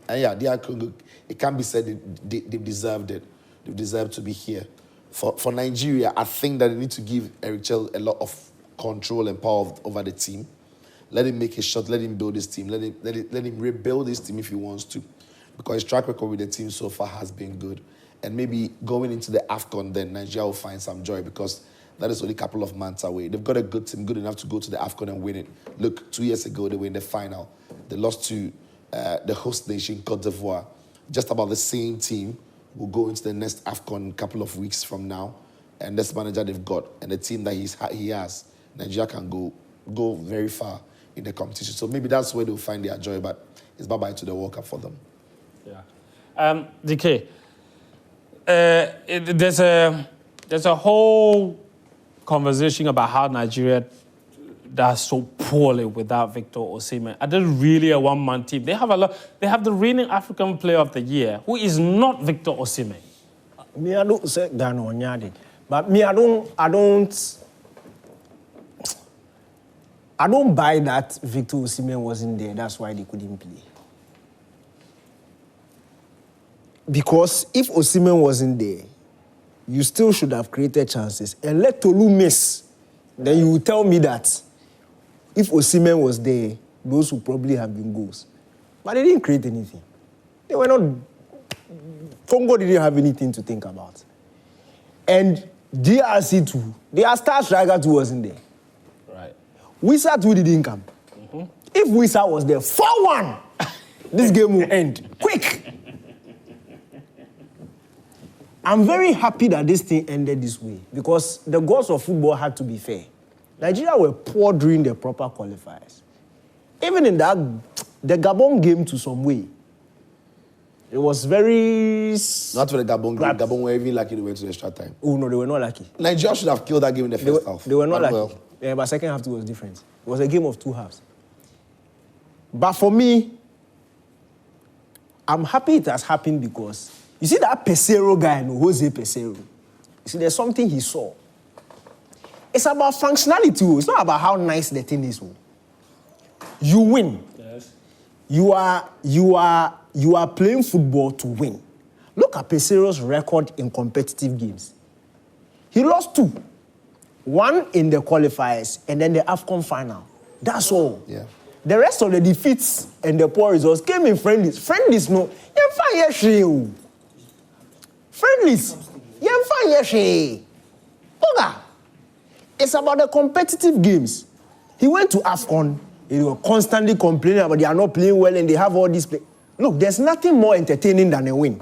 And yeah, DR Congo, it can't be said they deserved it. They deserve to be here. For Nigeria, I think that they need to give Eric Chelle a lot of control and power over the team. Let him make his shot. Let him build his team. Let him rebuild his team if he wants to, because his track record with the team so far has been good. And maybe going into the AFCON, then Nigeria will find some joy, because that is only a couple of months away. They've got a good team, good enough to go to the AFCON and win it. Look, 2 years ago, they were in the final. They lost to the host nation, Cote d'Ivoire. Just about the same team will go into the next AFCON a couple of weeks from now. And this manager they've got, and the team that he has, Nigeria can go very far in the competition. So maybe that's where they'll find their joy, but it's bye-bye to the World Cup for them. Yeah. DK, there's a whole conversation about how Nigeria does so poorly without Victor Osimhen. Are they really a one-man team? They have the reigning African Player of the Year, who is not Victor Osimhen. Me, I don't say that no nyadi, but me, I don't buy that Victor Osimhen wasn't there. That's why they couldn't play. Because if Osimhen wasn't there, you still should have created chances and let Tolu miss. Then you will tell me that if Osimhen was there, those would probably have been goals. But they didn't create anything. They were not. Congo didn't have anything to think about. And DRC too, their star striker too wasn't there. Right. Wisa too didn't come. Mm-hmm. If Wisa was there, 4-1, this game will end quick. I'm very happy that this thing ended this way, because the goals of football had to be fair. Nigeria were poor during the proper qualifiers. Even in that, the Gabon game to some way, it was very... Not for the Gabon game. Gabon were even lucky they went to extra time. Oh, no, they were not lucky. Nigeria should have killed that game in the first half. They were not lucky. Well. Yeah, but second half was different. It was a game of 2 halves. But for me, I'm happy it has happened, because you see that Pesero guy, Jose Pesero? You see, there's something he saw. It's about functionality. It's not about how nice the thing is. You win. Yes. You are playing football to win. Look at Pesero's record in competitive games. He lost 2. One in the qualifiers and then the AFCON final. That's all. Yeah. The rest of the defeats and the poor results came in friendlies. Friendlies, no. Friendlies. Oga. It's about the competitive games. He went to AFCON. He was constantly complaining about they are not playing well and they have all this play. Look, there's nothing more entertaining than a win.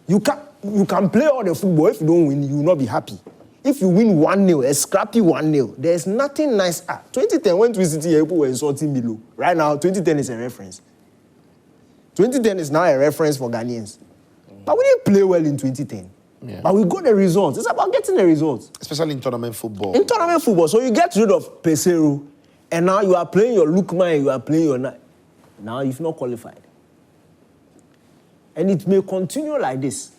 You can play all the football. If you don't win, you will not be happy. If you win 1-0, a scrappy 1-0, there's nothing nice. 2010, when we City, people were insulting below. Right now, 2010 is a reference. 2010 is now a reference for Ghanaians. But we didn't play well in 2010. Yeah. But we got the results. It's about getting the results. Especially in tournament football. In tournament football. So you get rid of Pesero, and now you are playing your Lukman, you are playing your... Now you've not qualified. And it may continue like this.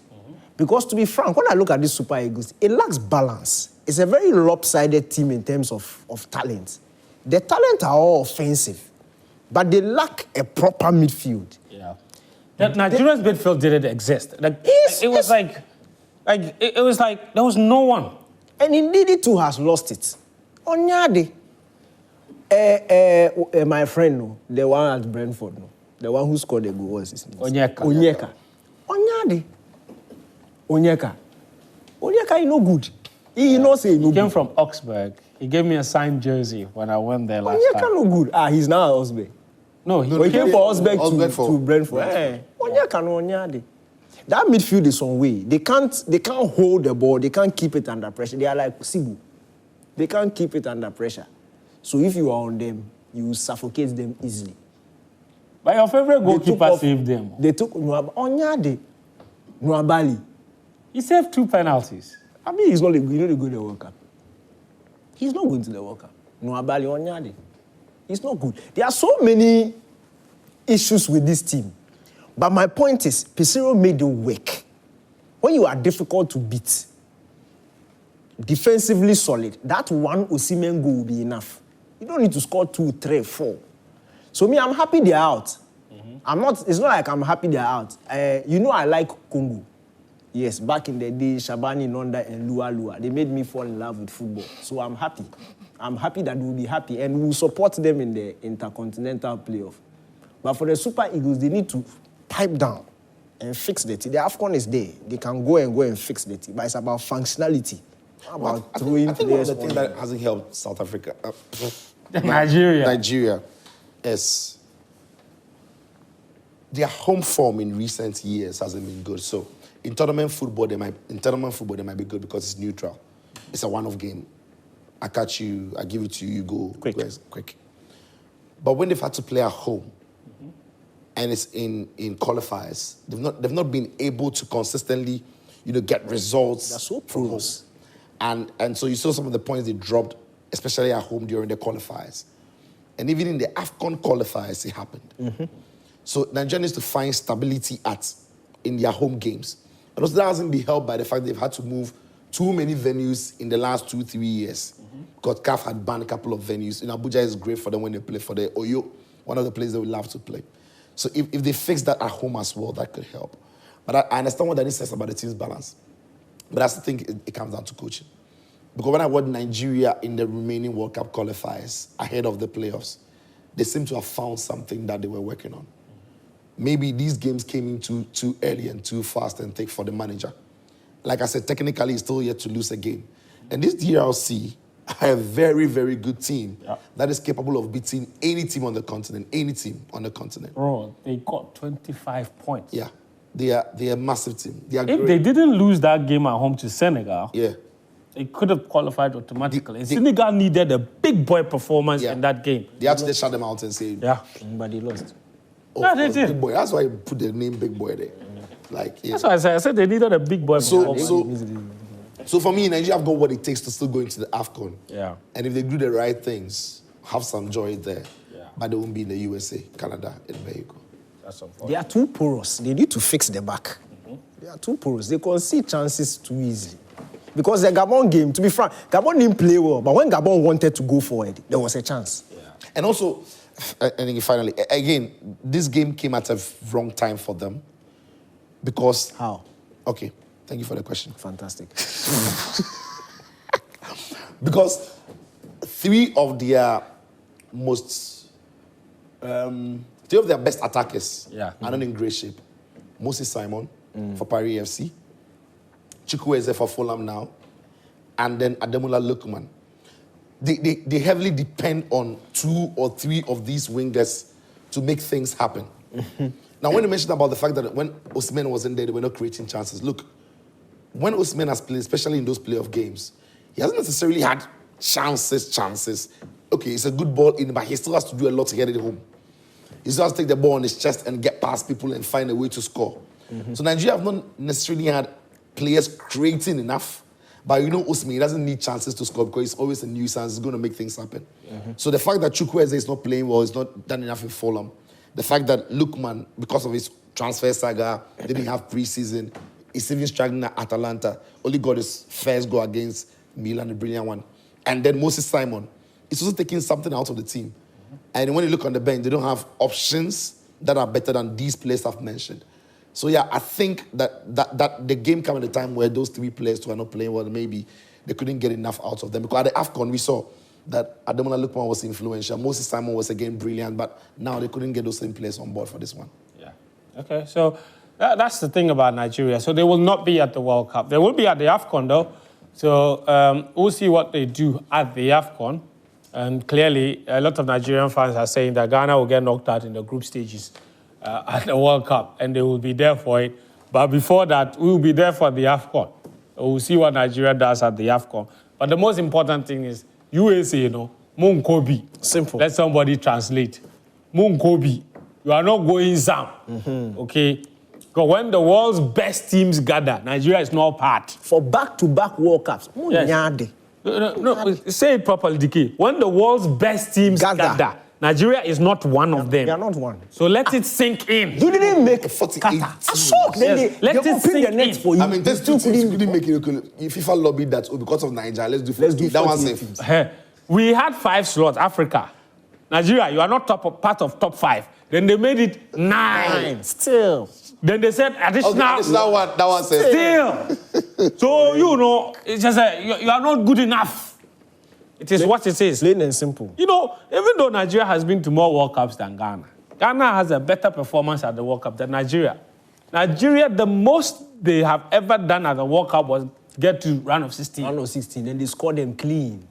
Because to be frank, when I look at this Super Eagles, it lacks balance. It's a very lopsided team in terms of talent. The talent are all offensive, but they lack a proper midfield. Yeah. Nigeria's midfield didn't exist. It was like there was no one. And indeed, it too has lost it. Onyade. My friend, no, the one at Brentford, no, the one who scored the goal, was his name? Onyeka. Onyade. Onyeka, you no good. He no say no good. He came from Augsburg. He gave me a signed jersey when I went there last time. Onyeka no good. He's now at Augsburg. No, he came for Augsburg to Brentford. Onyeka no Onyade. That midfield is some way. They can't hold the ball. They can't keep it under pressure. They are like Sibu. They can't keep it under pressure. So if you are on them, you suffocate them easily. But your favorite goalkeeper saved them. They took Onyade, Nwabali. He saved 2 penalties. I mean, he's not going to go to the World Cup. He's not going to the World Cup. Nwabali Onyade. He's not good. There are so many issues with this team. But my point is, Pesero made it work. When you are difficult to beat, defensively solid, that one Osimhen goal will be enough. You don't need to score 2, 3, 4. So me, I'm happy they're out. It's not like I'm happy they're out. I like Congo. Yes, back in the day, Shabani, Nonda, and Lua, they made me fall in love with football. So I'm happy. I'm happy that we'll be happy, and we'll support them in the intercontinental playoff. But for the Super Eagles, they need to pipe down and fix the team. The AFCON is there. They can go and fix the team. But it's about functionality. About throwing I think one of players the things that hasn't helped South Africa, Nigeria is their home form in recent years hasn't been good. So in tournament football, they might be good because it's neutral. It's a one-off game. I catch you, I give it to you, you go quick. But when they've had to play at home, and it's in qualifiers, they've not been able to consistently, get results. They're so from home. pros. And so you saw some of the points they dropped, especially at home during the qualifiers. And even in the AFCON qualifiers, it happened. So Nigeria needs to find stability in their home games. And also that hasn't been helped by the fact they've had to move too many venues in the last 2-3 years. Because CAF had banned a couple of venues. Abuja is great for them when they play for the Oyo, one of the places they would love to play. So if they fix that at home as well, that could help. But I understand what Danny says about the team's balance. But I still think it comes down to coaching. Because when I watched Nigeria in the remaining World Cup qualifiers ahead of the playoffs, they seem to have found something that they were working on. Maybe these games came in too early and too fast and thick for the manager. Like I said, technically, he's still yet to lose a game. And this DRC are a very, very good team that is capable of beating any team on the continent, Bro, they got 25 points. Yeah, they are a massive team. They are If great. they didn't lose that game at home to Senegal, Yeah. they could have qualified automatically. And Senegal needed a big boy performance in that game. They had to just shut them out and say, Yeah. But they lost. Yeah, they did. Big boy. That's why I put the name Big Boy there. That's why I said they needed a big boy performance. So for me, Nigeria have got what it takes to still go into the AFCON. Yeah. And if they do the right things, have some joy there. Yeah. But they won't be in the USA, Canada, and Mexico. That's unfortunate. They are too porous. They need to fix the back. They are too porous. They concede chances too easily. Because the Gabon game, to be frank, Gabon didn't play well. But when Gabon wanted to go forward, there was a chance. Yeah. And also, I think finally, again, this game came at a wrong time for them. Because... How? Okay, thank you for the question. Fantastic. Because three of their best attackers are not in great shape. Moses Simon for Paris FC, Chukwueze for Fulham now, and then Ademola Lookman. They heavily depend on 2 or 3 of these wingers to make things happen. Now, when you mentioned about the fact that when Osimhen wasn't there, they were not creating chances. Look, when Osimhen has played, especially in those playoff games, he hasn't necessarily had chances. Okay, it's a good ball in, but he still has to do a lot to get it home. He still has to take the ball on his chest and get past people and find a way to score. So Nigeria have not necessarily had players creating enough. But you know Osimhen, he doesn't need chances to score because he's always a nuisance. He's going to make things happen. So the fact that Chukwueze is not playing well, he's not done enough in Fulham. The fact that Lookman, because of his transfer saga, didn't have preseason, he's even struggling at Atalanta. Only got his first goal against Milan, a brilliant one. And then Moses Simon, he's also taking something out of the team. And when you look on the bench, they don't have options that are better than these players I've mentioned. So yeah, I think that the game came at a time where those 3 players who are not playing well, maybe they couldn't get enough out of them. Because at the AFCON, we saw that Ademola Lookman was influential. Moses Simon was again brilliant, but now they couldn't get those same players on board for this one. Yeah. Okay, so that's the thing about Nigeria. So they will not be at the World Cup. They will be at the AFCON, though. So we'll see what they do at the AFCON. And clearly, a lot of Nigerian fans are saying that Ghana will get knocked out in the group stages at the World Cup, and they will be there for it. But before that, we will be there for the AFCON. We'll see what Nigeria does at the AFCON. But the most important thing is, USA, you know, Munkobi. Simple. Let somebody translate. Munkobi, you are not going Zam, okay? Because when the world's best teams gather, Nigeria is not part. For back-to-back World Cups. Yes. No, say it properly, DK. When the world's best teams gather, Nigeria is not one of them. They are not one. So let it sink in. You didn't make 48. Qatar. Assault. Yes. Let it sink in. the net for you. I mean, there's 2 teams couldn't make it. FIFA lobbied that because of Nigeria. Let's do 48. That one's safe. We had 5 slots, Africa. Nigeria, you are not part of top 5. Then they made it 9. Still. Then they said additional. Okay, that one says. Still. So, you know, it's just you are not good enough. It is what it is. Plain and simple. You know, even though Nigeria has been to more World Cups than Ghana, Ghana has a better performance at the World Cup than Nigeria. Nigeria, the most they have ever done at the World Cup was get to round of 16. Round of 16, then they scored them clean.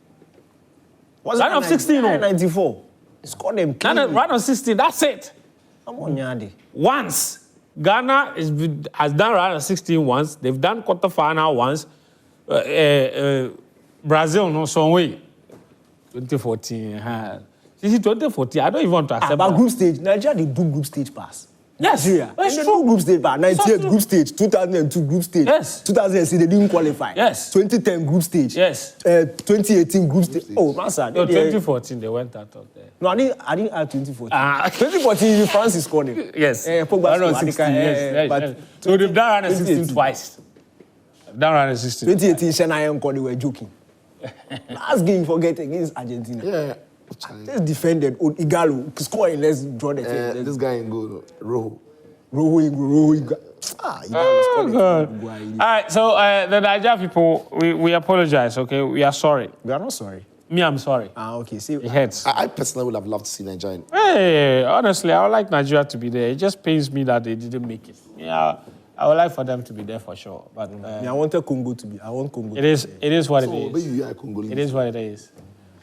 Round of 16, no? 94. They scored them clean. Round of 16, that's it. Come on, Nyade. Once. Ghana has done round of 16 once. They've done quarterfinal once. Brazil, no, some way. 2014. This is 2014. I don't even want to accept About that. group stage, Nigeria, they do group stage pass. Yes, Nigeria. that's They true. do group stage pass. 98 true. group stage, 2002 group stage. Yes. 2006, they didn't qualify. Yes. 2010 group stage. Yes. 2018 group stage. Oh, Master. No, 2014, they went out of there. No, I didn't add 2014. 2014, France is scoring. Yes. Pogba Round of scored. 16, yes. But So they've done round of 16 2018. twice. They've done round of 16. 2018, Shania and Cody were joking. Last game, forget against Argentina. Yeah. Let's defend it. Igalo scoring. Let's draw the thing. This guy in goal, Rojo. Igalo scored. God. All right, so the Nigeria people, we apologize, okay? We are sorry. We are not sorry. Me, I'm sorry. Okay. See, It hurts. I personally would have loved to see Nigeria. Hey, honestly, I would like Nigeria to be there. It just pains me that they didn't make it. Yeah, I would like for them to be there for sure. But I wanted Congo to be. I want Congo. it is what it So, is. maybe you are Congolese. It is what it is.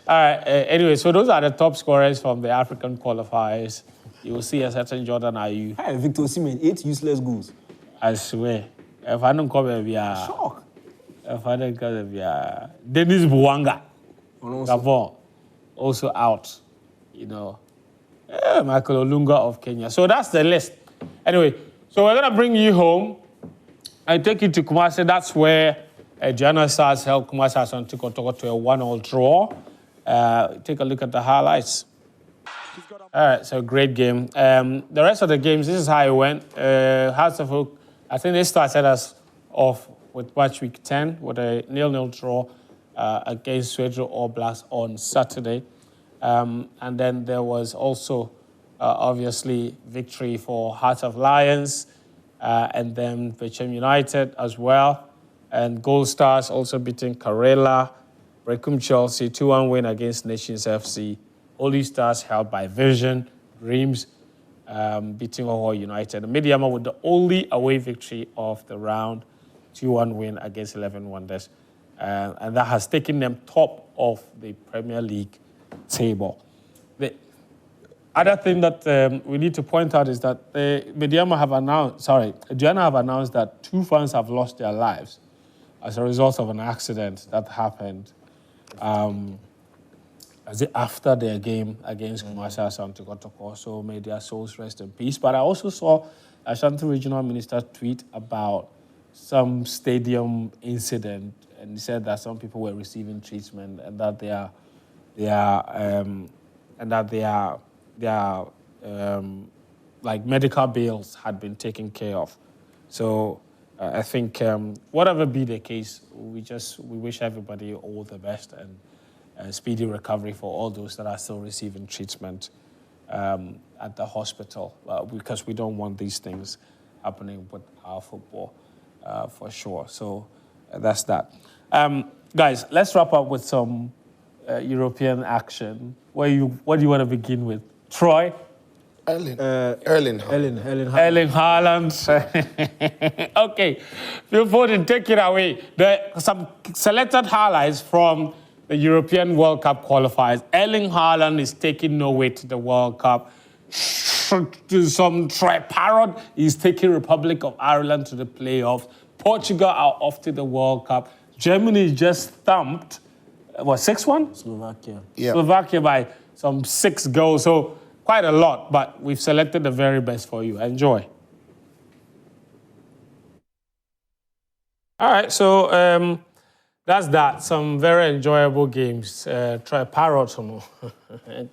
All right. Anyway, so those are the top scorers from the African qualifiers. You will see a certain Jordan Ayew. Hey, Victor Osimhen, 8 useless goals. I swear. If I don't come here, Shock. if I don't come here, Dennis Bouanga, Gabon, also out. You know, Michael Olunga of Kenya. So that's the list. Anyway, so we're gonna bring you home. I take you to Kumasi. That's where Gianna Stars helped Kumasi Asante Kotoko to a 1-1 draw. Take a look at the highlights. All right, so great game. The rest of the games, this is how it went. House of Oak, I think they started us off with match week 10 with a 0-0 draw against Swedro All Blacks on Saturday. And then there was also, obviously, victory for Heart of Lions and then Bechem United as well. And Gold Stars also beating Karela. Brecum Chelsea, 2-1 win against Nations FC. Holy Stars held by Vision, Dreams, beating Oho United. Mediama with the only away victory of the round, 2-1 win against 11 Wonders. And that has taken them top of the Premier League table. The other thing that we need to point out is that Mediama have announced that 2 fans have lost their lives as a result of an accident that happened after their game against Kumasi-Asante Kotoko. So may their souls rest in peace. But I also saw Ashanti Regional Minister tweet about some stadium incident, and he said that some people were receiving treatment and that their like medical bills had been taken care of. So I think whatever be the case, we wish everybody all the best and speedy recovery for all those that are still receiving treatment at the hospital, because we don't want these things happening with our football for sure. So that's that. Guys, let's wrap up with some European action. What do you want to begin with? Troy? Erling Haaland. Okay, Phil Foden, take it away. Some selected highlights from the European World Cup qualifiers. Erling Haaland is taking Norway to the World Cup. Some triparrot is taking Republic of Ireland to the playoffs. Portugal are off to the World Cup. Germany just thumped, 6-1? Slovakia. Yeah. Slovakia by some 6 goals. So quite a lot, but we've selected the very best for you. Enjoy. All right, so that's that. Some very enjoyable games. Try Parrot.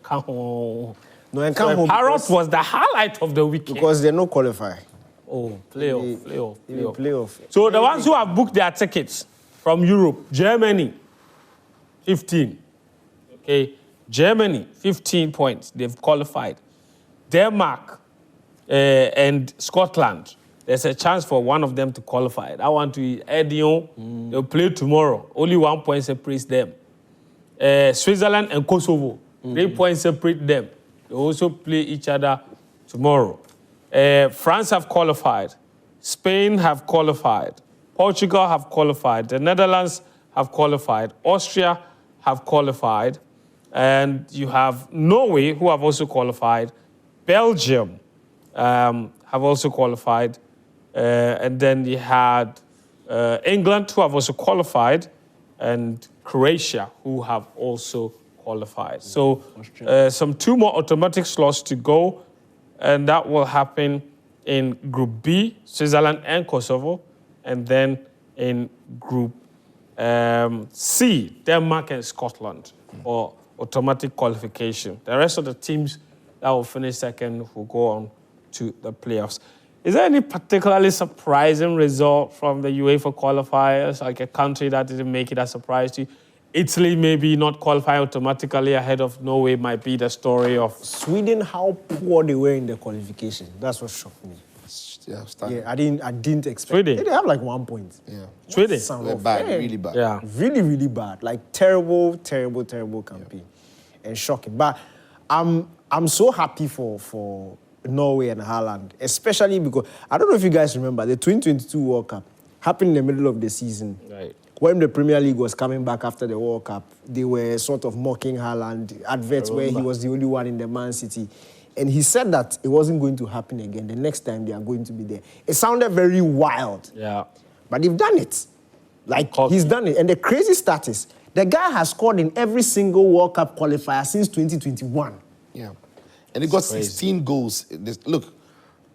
Parrot was the highlight of the weekend. Because they're not qualified. Oh, playoff. So So the ones who have booked their tickets from Europe, Germany, 15. Okay, Germany, 15 points. They've qualified. Denmark and Scotland, there's a chance for one of them to qualify. That one to Edion, they'll play tomorrow. Only 1 point separates them. Switzerland and Kosovo, 3 points separate them. They also play each other tomorrow. France have qualified. Spain have qualified. Portugal have qualified. The Netherlands have qualified. Austria have qualified. And you have Norway, who have also qualified. Belgium have also qualified. And then you had England, who have also qualified. And Croatia, who have also qualified. So some 2 more automatic slots to go. And that will happen in Group B, Switzerland and Kosovo. And then in Group C, Denmark and Scotland for automatic qualification. The rest of the teams that will finish second will go on to the playoffs. Is there any particularly surprising result from the UEFA qualifiers, like a country that didn't make it a surprise to you? Italy maybe not qualifying automatically ahead of Norway might be the story of... Sweden, how poor they were in the qualification. That's what shocked me. Yeah, I didn't expect. Sweden? They have like 1 point. Yeah. Sweden? They're bad, really bad. Yeah. Really, really bad. Like terrible campaign. And shocking. But I'm so happy for Norway and Haaland, especially because, I don't know if you guys remember, the 2022 World Cup happened in the middle of the season. Right. When the Premier League was coming back after the World Cup, they were sort of mocking Haaland, adverts where he was the only one in the Man City. And he said that it wasn't going to happen again. The next time they are going to be there. It sounded very wild. Yeah. But they've done it. Like, he's done it. And the crazy stat is, the guy has scored in every single World Cup qualifier since 2021. Yeah. And he got 16 goals. Look.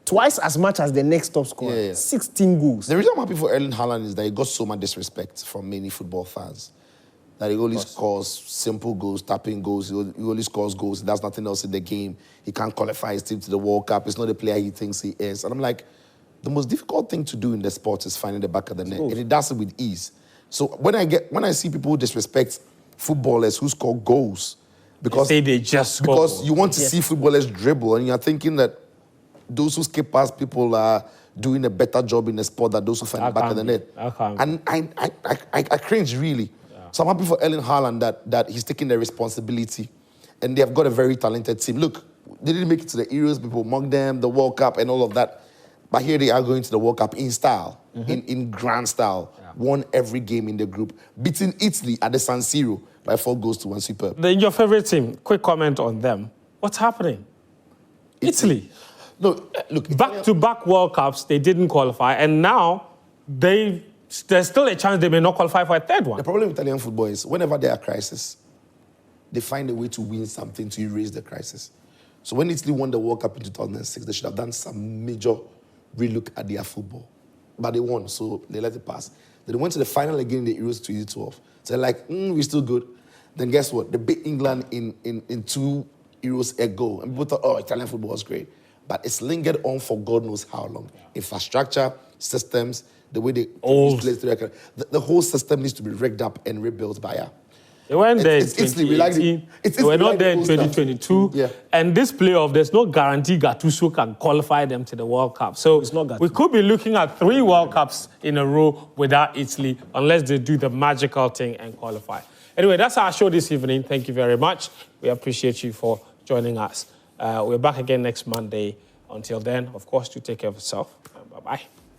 Twice as much as the next top scorer. Yeah. 16 goals. The reason I'm happy for Erling Haaland is that he got so much disrespect from many football fans. That he only scores simple goals, tapping goals. He only scores goals. He does nothing else in the game. He can't qualify his team to the World Cup. He's not the player he thinks he is. And I'm like, the most difficult thing to do in the sport is finding the back of the net. And he does it with ease. So when I see people who disrespect footballers who score goals, because they just score because goals. you want to see footballers dribble, and you're thinking that those who skip past people are doing a better job in the sport than those who find the back of the net. And I cringe, really. Yeah. So I'm happy for Erling Haaland that he's taking the responsibility, and they have got a very talented team. Look, they didn't make it to the Euros, people mocked them, the World Cup and all of that. But here they are going to the World Cup in style, in grand style. Yeah. Won every game in the group, beating Italy at the San Siro by 4-1 superb. Your favorite team, quick comment on them. What's happening? Italy. No, look. Back-to-back World Cups, they didn't qualify, and now there's still a chance they may not qualify for a third one. The problem with Italian football is whenever there are crises, they find a way to win something to erase the crisis. So when Italy won the World Cup in 2006, they should have done some major relook at their football. But they won, so they let it pass. Then they went to the final again in the Euros 2012. So they're like, we're still good. Then guess what? They beat England in 2 Euros ago. And people thought, Italian football was great. But it's lingered on for God knows how long. Infrastructure, systems, the way they play, the whole system needs to be rigged up and rebuilt by They weren't there in 2018. They were not there in 2022. Yeah. And this playoff, there's no guarantee Gattuso can qualify them to the World Cup. So we could be looking at 3 World Cups in a row without Italy, unless they do the magical thing and qualify. Anyway, that's our show this evening. Thank you very much. We appreciate you for joining us. We're back again next Monday. Until then, of course, do take care of yourself. Bye-bye.